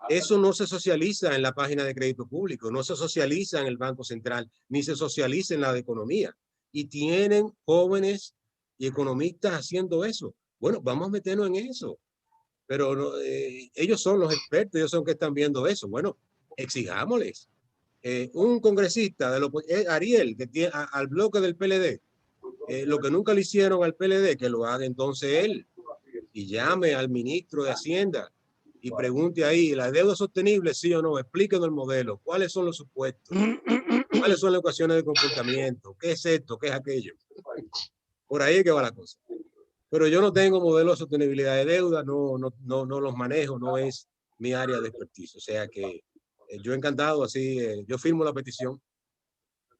Eso no se socializa en la página de Crédito Público, no se socializa en el Banco Central, ni se socializa en la de Economía. Y tienen jóvenes y economistas haciendo eso. Bueno, vamos a meternos en eso. Pero no, ellos son los expertos, ellos son los que están viendo eso. Bueno, exijámosles. Un congresista, Ariel, que tiene al bloque del PLD, lo que nunca le hicieron al PLD, que lo haga entonces él. Y llame al ministro de Hacienda y pregunte ahí, ¿la deuda sostenible, sí o no? Explíquenos el modelo, cuáles son los supuestos, cuáles son las ecuaciones de comportamiento, qué es esto, qué es aquello. Por ahí es que va la cosa. Pero yo no tengo modelo de sostenibilidad de deuda, no los manejo, no es mi área de expertise. O sea que yo encantado, así, yo firmo la petición.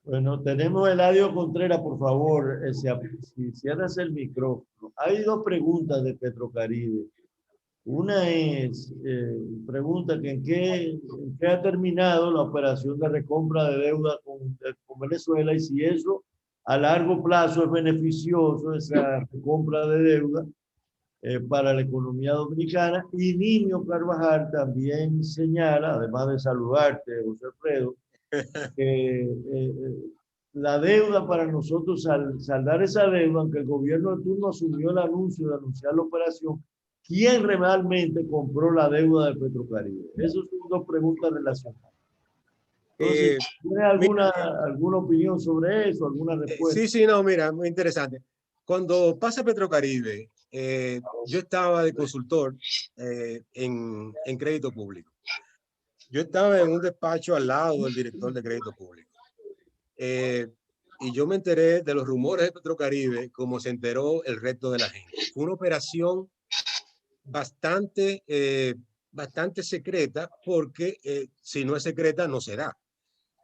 Bueno, tenemos a Eladio Contreras, por favor, si cierras el micrófono. Hay dos preguntas de Petrocaribe. Una es, pregunta que en qué ha terminado la operación de recompra de deuda con Venezuela y si eso a largo plazo es beneficioso, esa recompra de deuda, para la economía dominicana. Y Nimio Carvajal también señala, además de saludarte, José Alfredo, que la deuda para nosotros, saldar esa deuda, aunque el gobierno de turno asumió el anuncio de anunciar la operación, ¿quién realmente compró la deuda de Petrocaribe? Esas son dos preguntas relacionadas. Entonces, ¿tiene alguna opinión sobre eso, alguna respuesta? Sí, no, mira, muy interesante. Cuando pasa Petrocaribe, yo estaba de consultor en crédito público. Yo estaba en un despacho al lado del director de crédito público. Y yo me enteré de los rumores de Petrocaribe como se enteró el resto de la gente. Fue una operación bastante secreta, porque si no es secreta no se da.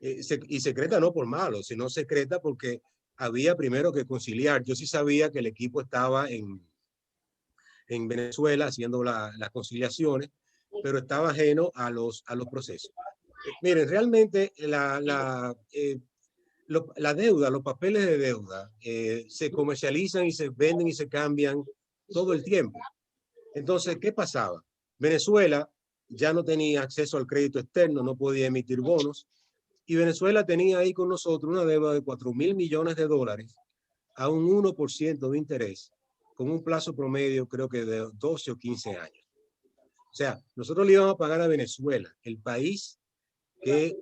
Y secreta no por malo, sino secreta porque había primero que conciliar. Yo sí sabía que el equipo estaba en Venezuela haciendo las conciliaciones, pero estaba ajeno a los procesos. Miren, realmente la deuda, los papeles de deuda se comercializan y se venden y se cambian todo el tiempo. Entonces, ¿qué pasaba? Venezuela ya no tenía acceso al crédito externo, no podía emitir bonos, y Venezuela tenía ahí con nosotros una deuda de $4.000 millones a un 1% de interés, con un plazo promedio creo que de 12 o 15 años. O sea, nosotros le íbamos a pagar a Venezuela, el país que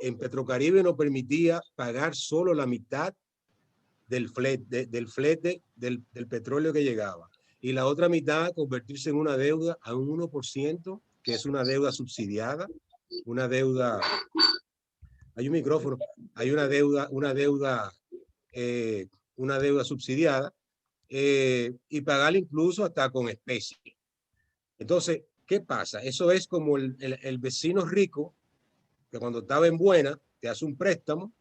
en Petrocaribe nos permitía pagar solo la mitad del flete del petróleo que llegaba, y la otra mitad convertirse en una deuda a un 1%, que es una deuda subsidiada, una deuda, hay un micrófono, hay una deuda subsidiada, y pagar incluso hasta con especie. Entonces, ¿qué pasa? Eso es como el vecino rico que cuando estaba en buena te hace un préstamo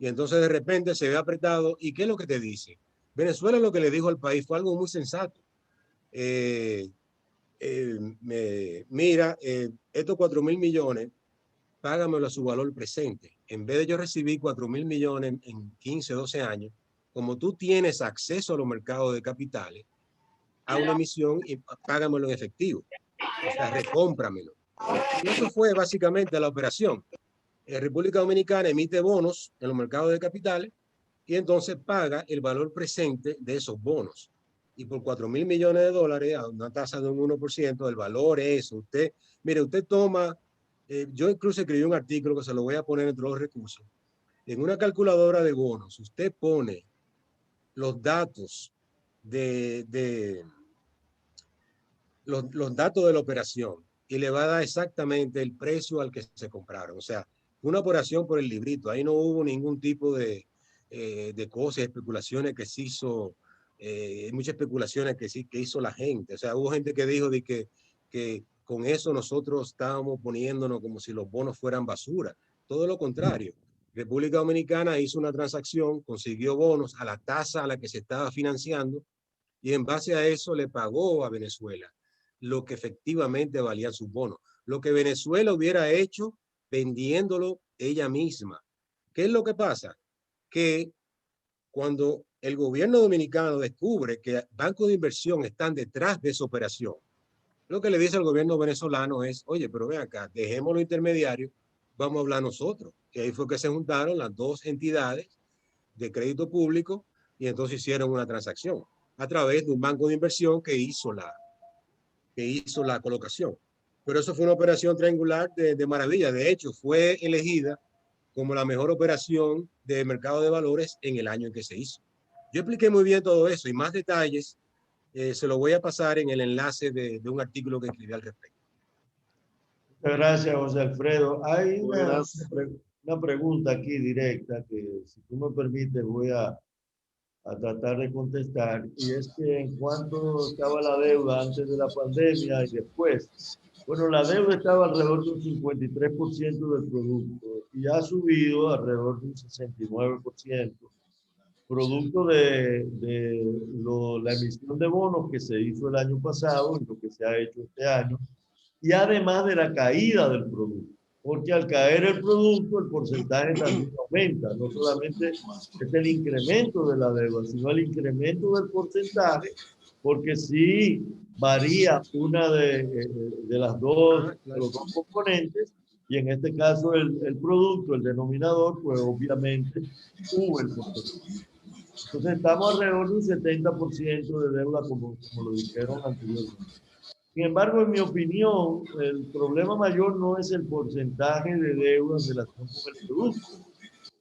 y entonces de repente se ve apretado. ¿Y qué es lo que te dice? Venezuela lo que le dijo al país fue algo muy sensato. Mira, estos 4.000 millones, págamelo a su valor presente. En vez de yo recibir 4.000 millones en 15, 12 años, como tú tienes acceso a los mercados de capitales, a una emisión y págamelo en efectivo. O sea, recómpramelo. Y eso fue básicamente la operación. República Dominicana emite bonos en los mercados de capitales y entonces paga el valor presente de esos bonos. Y por $4.000 millones a una tasa de un 1%, el valor es, mire, usted toma, yo incluso escribí un artículo que se lo voy a poner entre los recursos. En una calculadora de bonos, usted pone los datos los datos de la operación y le va a dar exactamente el precio al que se compraron. O sea, una operación por el librito. Ahí no hubo ningún tipo de cosas, especulaciones que se hizo, muchas especulaciones que hizo la gente. O sea, hubo gente que dijo que con eso nosotros estábamos poniéndonos como si los bonos fueran basura. Todo lo contrario. República Dominicana hizo una transacción, consiguió bonos a la tasa a la que se estaba financiando y en base a eso le pagó a Venezuela lo que efectivamente valían sus bonos. Lo que Venezuela hubiera hecho vendiéndolo ella misma. ¿Qué es lo que pasa? Que cuando el gobierno dominicano descubre que bancos de inversión están detrás de esa operación, lo que le dice al gobierno venezolano es, oye, pero ven acá, dejemos los intermediarios, vamos a hablar nosotros. Y ahí fue que se juntaron las dos entidades de crédito público y entonces hicieron una transacción a través de un banco de inversión que hizo la colocación. Pero eso fue una operación triangular de maravilla. De hecho, fue elegida como la mejor operación de mercado de valores en el año en que se hizo. Yo expliqué muy bien todo eso y más detalles se lo voy a pasar en el enlace de un artículo que escribí al respecto. Muchas gracias, José Alfredo. Hay una pregunta aquí directa que, si tú me permites, voy a tratar de contestar, y es que en cuanto estaba la deuda antes de la pandemia y después, bueno, la deuda estaba alrededor de un 53% del producto y ha subido alrededor de un 69%, producto de la emisión de bonos que se hizo el año pasado y lo que se ha hecho este año, y además de la caída del producto. Porque al caer el producto, el porcentaje también aumenta. No solamente es el incremento de la deuda, sino el incremento del porcentaje porque sí varía una de las dos, de los dos componentes, y en este caso el producto, el denominador, pues obviamente sube el porcentaje. Entonces estamos alrededor de un 70% de deuda, como lo dijeron anteriormente. Sin embargo, en mi opinión, el problema mayor no es el porcentaje de deuda en relación con el producto,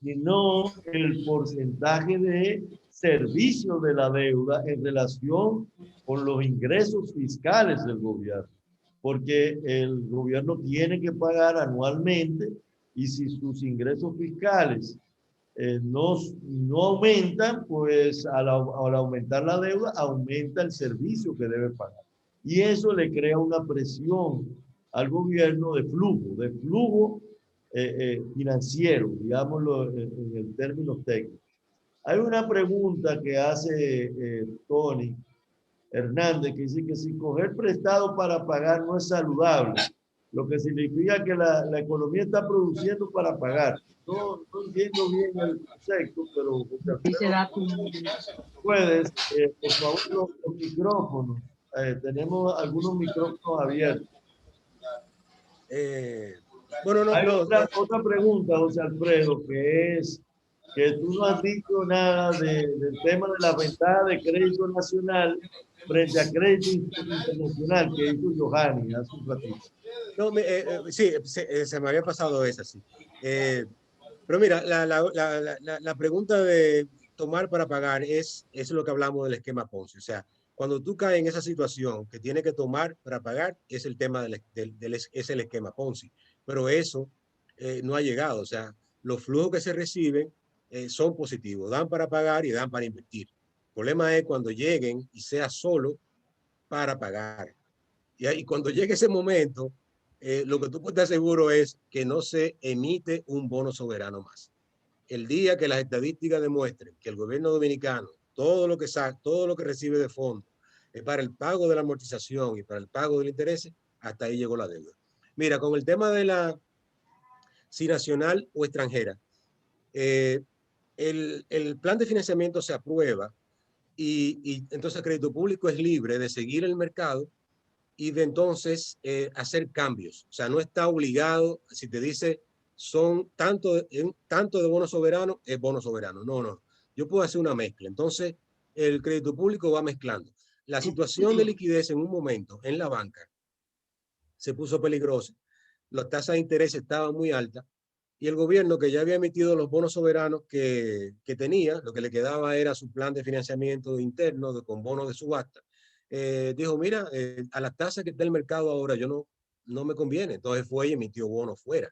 sino el porcentaje de servicio de la deuda en relación con los ingresos fiscales del gobierno. Porque el gobierno tiene que pagar anualmente y si sus ingresos fiscales no aumentan, pues al aumentar la deuda, aumenta el servicio que debe pagar. Y eso le crea una presión al gobierno de flujo financiero, digámoslo en términos técnicos. Hay una pregunta que hace Tony Hernández, que dice que si coger prestado para pagar no es saludable, lo que significa que la economía está produciendo para pagar. No entiendo bien el concepto, pero puedes, por favor, los micrófonos. Tenemos algunos micrófonos abiertos. Bueno, hay otra pregunta, José Alfredo, que es que tú no has dicho nada del tema de la ventaja de crédito nacional frente a crédito internacional que hizo Johanny hace un ratito. No, sí, se me había pasado esa, sí. Pero mira, la pregunta de tomar para pagar es lo que hablamos del esquema Ponzi. O sea, cuando tú caes en esa situación que tienes que tomar para pagar, es el tema es el esquema Ponzi. Pero eso no ha llegado. O sea, los flujos que se reciben son positivos, dan para pagar y dan para invertir. El problema es cuando lleguen y sea solo para pagar. Y cuando llegue ese momento, lo que tú puedes estar seguro es que no se emite un bono soberano más. El día que las estadísticas demuestren que el gobierno dominicano, todo lo que recibe de fondo es para el pago de la amortización y para el pago del interés, hasta ahí llegó la deuda. Mira, con el tema de la si nacional o extranjera, el plan de financiamiento se aprueba y entonces el crédito público es libre de seguir el mercado y de entonces hacer cambios. O sea, no está obligado, si te dice son tanto de bono soberano, es bono soberano. No. Yo puedo hacer una mezcla. Entonces, el crédito público va mezclando. La situación de liquidez en un momento en la banca se puso peligrosa. Las tasas de interés estaban muy altas y el gobierno, que ya había emitido los bonos soberanos que tenía, lo que le quedaba era su plan de financiamiento interno con bonos de subasta, dijo, mira, a las tasas que está el mercado ahora yo no me conviene. Entonces fue y emitió bonos fuera.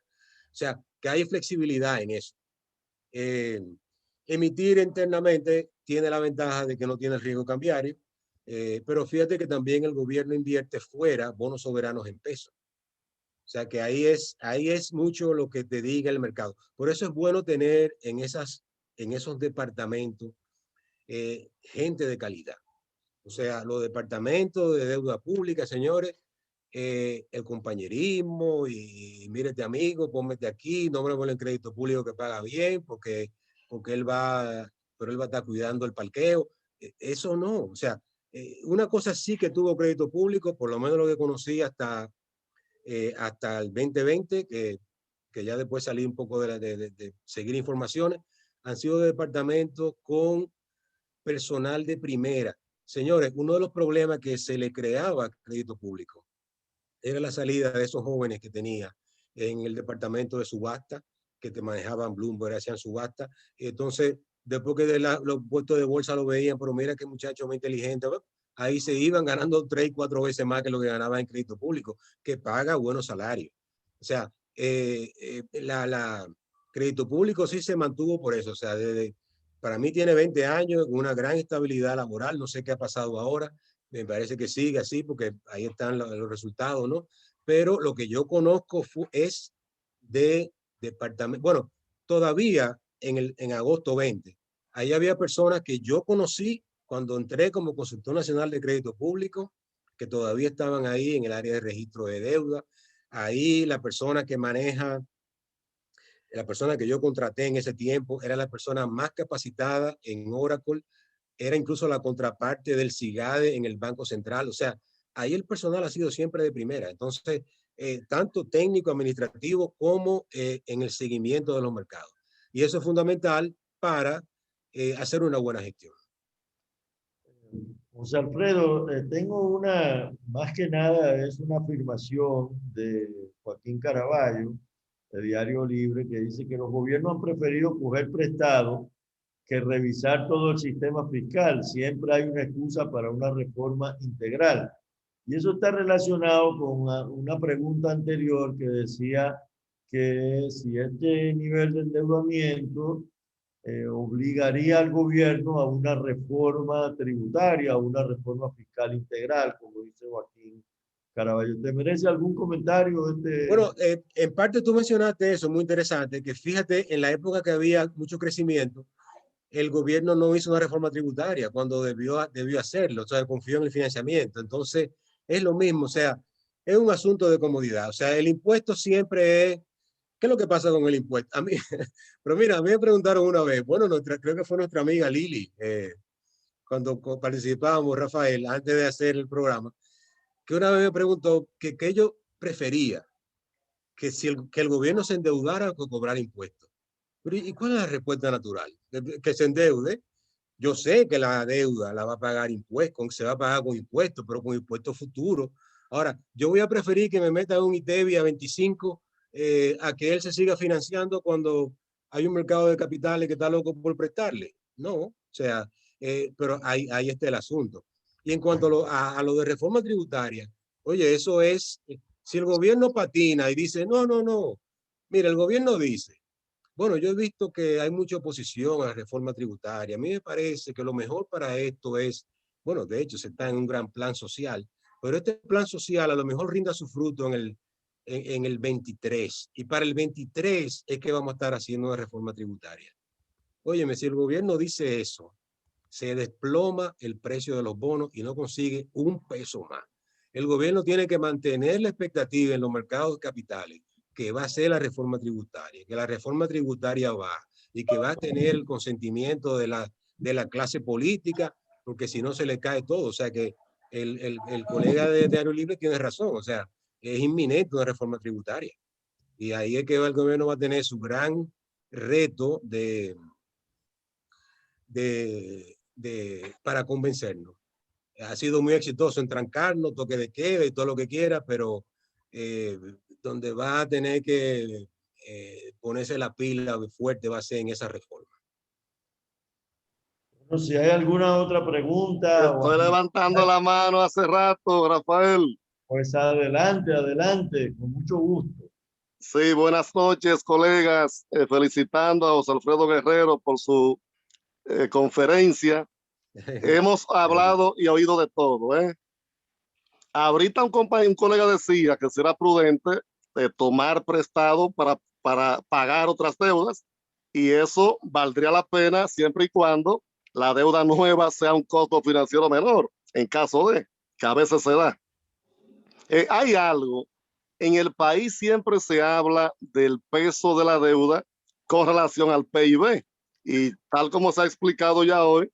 O sea, que hay flexibilidad en eso. Emitir internamente tiene la ventaja de que no tiene el riesgo cambiario, pero fíjate que también el gobierno invierte fuera bonos soberanos en pesos. O sea que ahí es mucho lo que te diga el mercado. Por eso es bueno tener en esos departamentos gente de calidad. O sea, los departamentos de deuda pública, señores, el compañerismo y mírete amigo, pónmete aquí, no me lo en crédito público que paga bien porque él va a estar cuidando el parqueo. Eso no, o sea, una cosa sí que tuvo crédito público, por lo menos lo que conocí hasta el 2020, que ya después salí un poco de seguir informaciones, han sido departamentos con personal de primera. Señores, uno de los problemas que se le creaba a crédito público era la salida de esos jóvenes que tenía en el departamento de subasta, que te manejaban Bloomberg, hacían subasta. Entonces, después que los puestos de bolsa lo veían, pero mira qué muchacho más inteligente, ¿no? Ahí se iban ganando 3 y 4 veces más que lo que ganaban en crédito público, que paga buenos salarios. O sea, crédito público sí se mantuvo por eso. O sea, para mí tiene 20 años, una gran estabilidad laboral. No sé qué ha pasado ahora. Me parece que sigue así porque ahí están los resultados, ¿no? Pero lo que yo conozco es de departamento. Bueno, todavía en agosto 20, ahí había personas que yo conocí cuando entré como consultor nacional de crédito público, que todavía estaban ahí en el área de registro de deuda. Ahí la persona que yo contraté en ese tiempo era la persona más capacitada en Oracle era incluso la contraparte del CIGADE en el Banco Central. O sea, ahí el personal ha sido siempre de primera. Entonces, tanto técnico, administrativo, como en el seguimiento de los mercados. Y eso es fundamental para hacer una buena gestión. José Alfredo, tengo más que nada es una afirmación de Joaquín Caraballo, de Diario Libre, que dice que los gobiernos han preferido coger prestado que revisar todo el sistema fiscal. Siempre hay una excusa para una reforma integral. Y eso está relacionado con una pregunta anterior que decía que si este nivel de endeudamiento obligaría al gobierno a una reforma tributaria, a una reforma fiscal integral, como dice Joaquín Caraballo. ¿Te merece algún comentario? Bueno, en parte tú mencionaste eso, muy interesante, que fíjate, en la época que había mucho crecimiento, el gobierno no hizo una reforma tributaria cuando debió hacerlo, o sea, confió en el financiamiento. Entonces, es lo mismo, o sea, es un asunto de comodidad. O sea, el impuesto siempre es, ¿qué es lo que pasa con el impuesto? A mí, pero mira, a mí me preguntaron una vez, bueno, creo que fue nuestra amiga Lili, cuando participábamos, Rafael, antes de hacer el programa, que una vez me preguntó que yo prefería, que si que el gobierno se endeudara o que cobrar impuestos. Pero ¿y cuál es la respuesta natural? Que se endeude. Yo sé que la deuda la va a pagar impuestos, se va a pagar con impuestos, pero con impuestos futuros. Ahora, yo voy a preferir que me metan un ITEVI a 25 a que él se siga financiando cuando hay un mercado de capitales que está loco por prestarle. No, o sea, pero ahí está el asunto. Y en cuanto a lo de reforma tributaria, oye, eso es, si el gobierno patina y dice, no, mira, el gobierno dice, bueno, yo he visto que hay mucha oposición a la reforma tributaria. A mí me parece que lo mejor para esto es, bueno, de hecho se está en un gran plan social, pero este plan social a lo mejor rinda su fruto en el 23. Y para el 23 es que vamos a estar haciendo una reforma tributaria. Óyeme, si el gobierno dice eso, se desploma el precio de los bonos y no consigue un peso más. El gobierno tiene que mantener la expectativa en los mercados de capitales que va a ser la reforma tributaria, que la reforma tributaria va y que va a tener el consentimiento de la clase política, porque si no se le cae todo. O sea que el colega de Diario Libre tiene razón, o sea, es inminente una reforma tributaria. Y ahí es que el gobierno va a tener su gran reto para convencernos. Ha sido muy exitoso en trancarnos, toque de queda y todo lo que quiera, pero donde va a tener que ponerse la pila fuerte va a ser en esa reforma. Bueno, si hay alguna otra pregunta. Estoy levantando la mano hace rato, Rafael. Pues adelante, con mucho gusto. Sí, buenas noches, colegas. Felicitando a José Alfredo Guerrero por su conferencia. Hemos hablado y oído de todo, ¿eh? Ahorita un colega decía que será prudente tomar prestado para pagar otras deudas, y eso valdría la pena siempre y cuando la deuda nueva sea un costo financiero menor, en caso de que a veces se da. Hay algo, en el país siempre se habla del peso de la deuda con relación al PIB, y tal como se ha explicado ya hoy,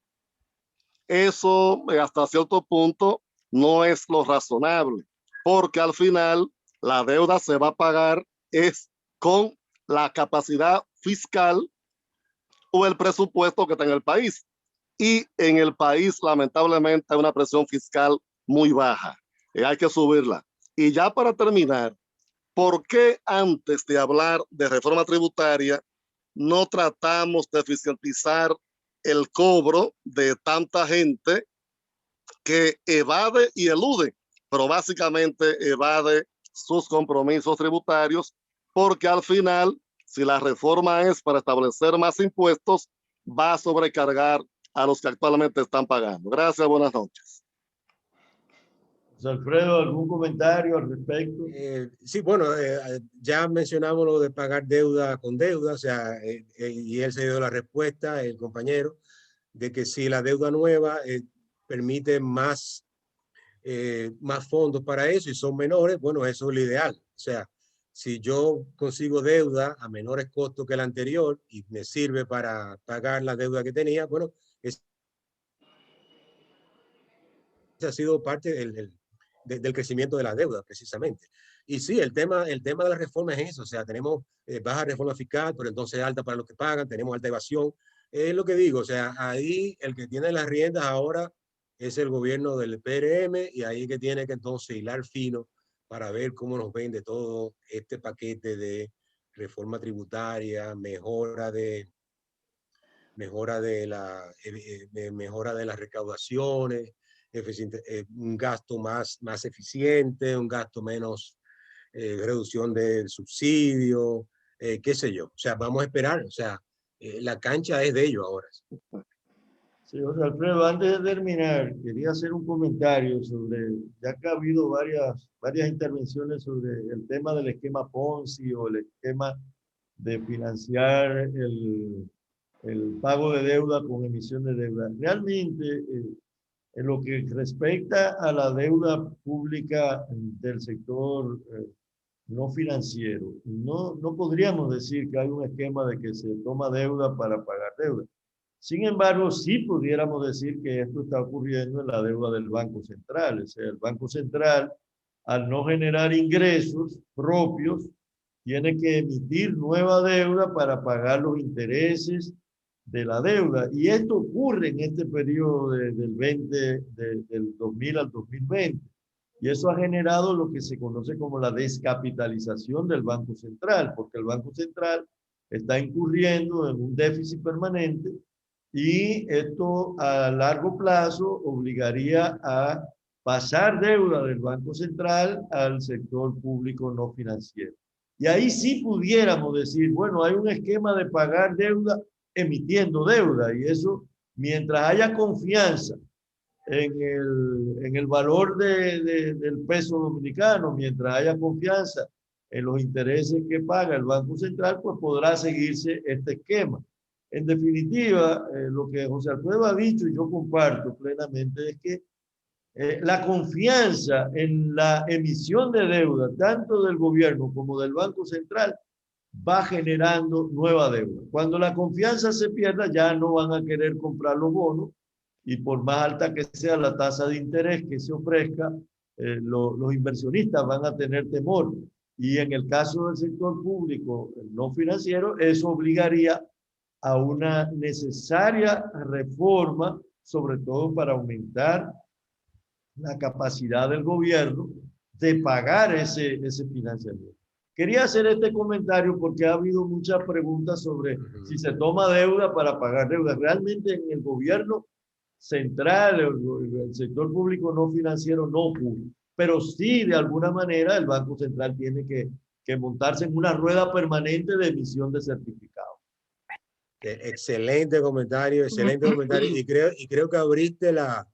eso hasta cierto punto no es lo razonable, porque al final la deuda se va a pagar es con la capacidad fiscal o el presupuesto que está en el país. Y en el país, lamentablemente, hay una presión fiscal muy baja. Hay que subirla. Y ya para terminar, ¿por qué antes de hablar de reforma tributaria no tratamos de eficientizar el cobro de tanta gente que evade y elude, pero básicamente evade sus compromisos tributarios? Porque al final, si la reforma es para establecer más impuestos, va a sobrecargar a los que actualmente están pagando. Gracias, buenas noches. José Alfredo, ¿algún comentario al respecto? Sí, bueno, ya mencionamos lo de pagar deuda con deuda, o sea, y él se dio la respuesta, el compañero, de que si la deuda nueva permite más fondos para eso y son menores, bueno, eso es lo ideal. O sea, si yo consigo deuda a menores costos que la anterior y me sirve para pagar la deuda que tenía, bueno, es Este ha sido parte del crecimiento de la deuda, precisamente. Y sí, el tema de la reforma es eso, o sea, tenemos baja reforma fiscal, pero entonces alta para los que pagan, tenemos alta evasión. Es lo que digo, o sea, ahí el que tiene las riendas ahora es el gobierno del PRM y ahí que tiene que entonces hilar fino para ver cómo nos vende todo este paquete de reforma tributaria, mejora de las recaudaciones, un gasto más eficiente, un gasto menos, reducción del subsidio, qué sé yo. O sea, vamos a esperar. O sea, la cancha es de ellos ahora. Sí, José Alfredo, antes de terminar, quería hacer un comentario sobre, ya que ha habido varias intervenciones sobre el tema del esquema Ponzi o el esquema de financiar el pago de deuda con emisión de deuda. Realmente, en lo que respecta a la deuda pública del sector no financiero, no podríamos decir que hay un esquema de que se toma deuda para pagar deuda. Sin embargo, sí pudiéramos decir que esto está ocurriendo en la deuda del Banco Central. O sea, el Banco Central, al no generar ingresos propios, tiene que emitir nueva deuda para pagar los intereses de la deuda. Y esto ocurre en este periodo del 2000 al 2020. Y eso ha generado lo que se conoce como la descapitalización del Banco Central, porque el Banco Central está incurriendo en un déficit permanente y esto a largo plazo obligaría a pasar deuda del Banco Central al sector público no financiero. Y ahí sí pudiéramos decir, bueno, hay un esquema de pagar deuda emitiendo deuda, y eso, mientras haya confianza en el valor del peso dominicano, mientras haya confianza en los intereses que paga el Banco Central, pues podrá seguirse este esquema. En definitiva, lo que José Alfredo ha dicho, y yo comparto plenamente, es que la confianza en la emisión de deuda, tanto del gobierno como del Banco Central, va generando nueva deuda. Cuando la confianza se pierda, ya no van a querer comprar los bonos, y por más alta que sea la tasa de interés que se ofrezca, los inversionistas van a tener temor. Y en el caso del sector público no financiero, eso obligaría a una necesaria reforma, sobre todo para aumentar la capacidad del gobierno de pagar ese financiamiento. Quería hacer este comentario porque ha habido muchas preguntas sobre si se toma deuda para pagar deuda. Realmente en el gobierno central, el sector público no financiero no ocurre, pero sí de alguna manera el Banco Central tiene que montarse en una rueda permanente de emisión de certificados. Excelente comentario, excelente comentario. Y creo que abriste la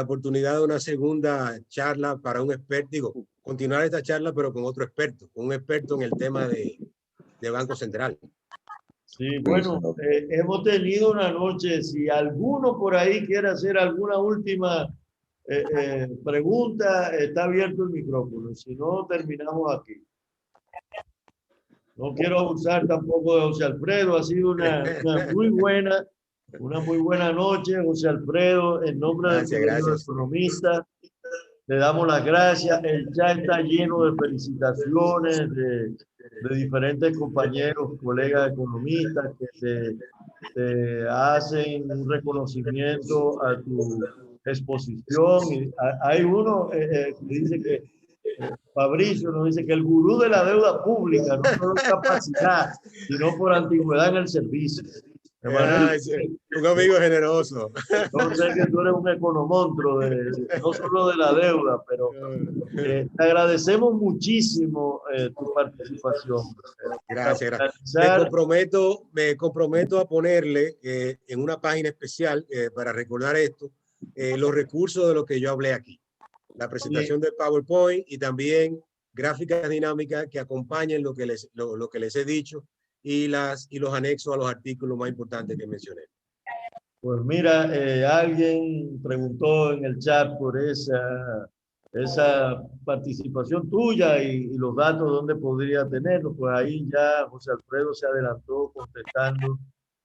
oportunidad de una segunda charla para un experto, digo, continuar esta charla, pero con otro experto, con un experto en el tema de Banco Central. Sí, bueno, hemos tenido una noche. Si alguno por ahí quiere hacer alguna última pregunta, está abierto el micrófono. Si no, terminamos aquí. No quiero abusar tampoco de José Alfredo. Ha sido una muy buena noche, José Alfredo. En nombre del Colegio de Economistas, le damos las gracias. El chat está lleno de felicitaciones de diferentes compañeros, colegas economistas que te hacen un reconocimiento a tu exposición. Y hay uno que dice que Fabricio nos dice que el gurú de la deuda pública no por capacidad, sino por antigüedad en el servicio. Un amigo generoso. No sé que tú eres un economonstruo, no solo de la deuda, pero te agradecemos muchísimo tu participación. Gracias, Me comprometo a ponerle en una página especial para recordar esto, los recursos de los que yo hablé aquí. La presentación del PowerPoint y también gráficas dinámicas que acompañen lo que les he dicho y los anexos a los artículos más importantes que mencioné. Pues mira, alguien preguntó en el chat por esa participación tuya y los datos donde podría tenerlos. Pues ahí ya José Alfredo se adelantó contestando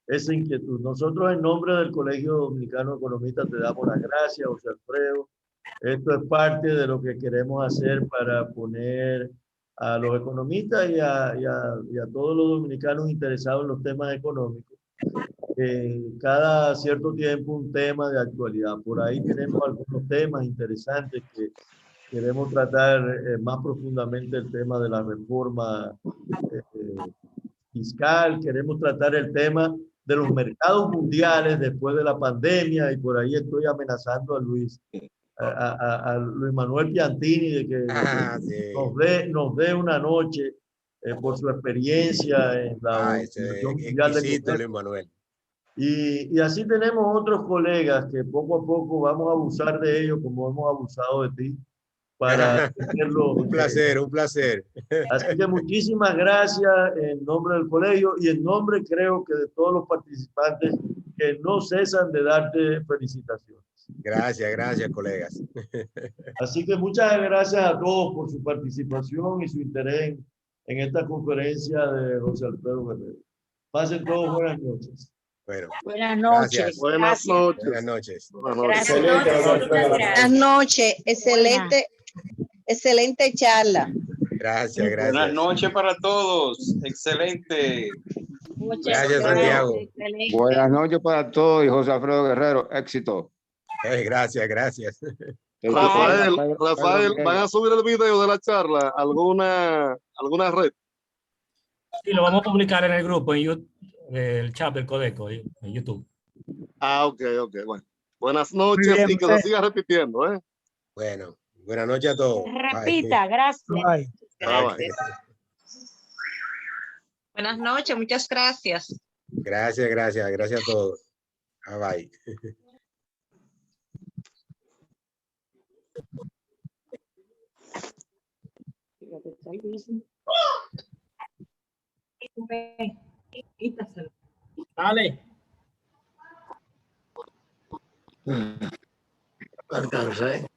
esa inquietud. Nosotros en nombre del Colegio Dominicano de Economistas te damos las gracias, José Alfredo. Esto es parte de lo que queremos hacer para poner a los economistas y a todos los dominicanos interesados en los temas económicos, cada cierto tiempo un tema de actualidad. Por ahí tenemos algunos temas interesantes que queremos tratar más profundamente, el tema de la reforma fiscal, queremos tratar el tema de los mercados mundiales después de la pandemia, y por ahí estoy amenazando a Luis Manuel Piantini de que sí. nos dé una noche por su experiencia en la Organización Mundial de Exquisito, Comercio. Luis Manuel. Y así tenemos otros colegas que poco a poco vamos a abusar de ellos como hemos abusado de ti para tenerlo. Un placer, un placer. Así que muchísimas gracias en nombre del colegio y en nombre, creo que de todos los participantes que no cesan de darte felicitaciones. Gracias, gracias, colegas. Así que muchas gracias a todos por su participación y su interés en esta conferencia de José Alfredo Guerrero. Pasen todos buenas noches. Bueno, Buenas noches. Buenas noches. buenas noches. Buenas noches. Excelente, José Alfredo. Buenas noches, excelente charla. Gracias, Buenas gracias. noches para todos. Excelente. Gracias, Santiago. Buenas noches para todos y José Alfredo Guerrero, éxito. Gracias, gracias. Rafael, ¿van a subir el video de la charla a alguna red? Sí, lo vamos a publicar en el grupo, en YouTube, el chat del Codeco, en YouTube. Ok, bueno. Buenas noches bien, y que se siga repitiendo, ¿eh? Bueno, buenas noches a todos. Repita, gracias. Bye, bye. Buenas noches, muchas gracias. Gracias, gracias, gracias a todos. Bye. Dale. Alcancé.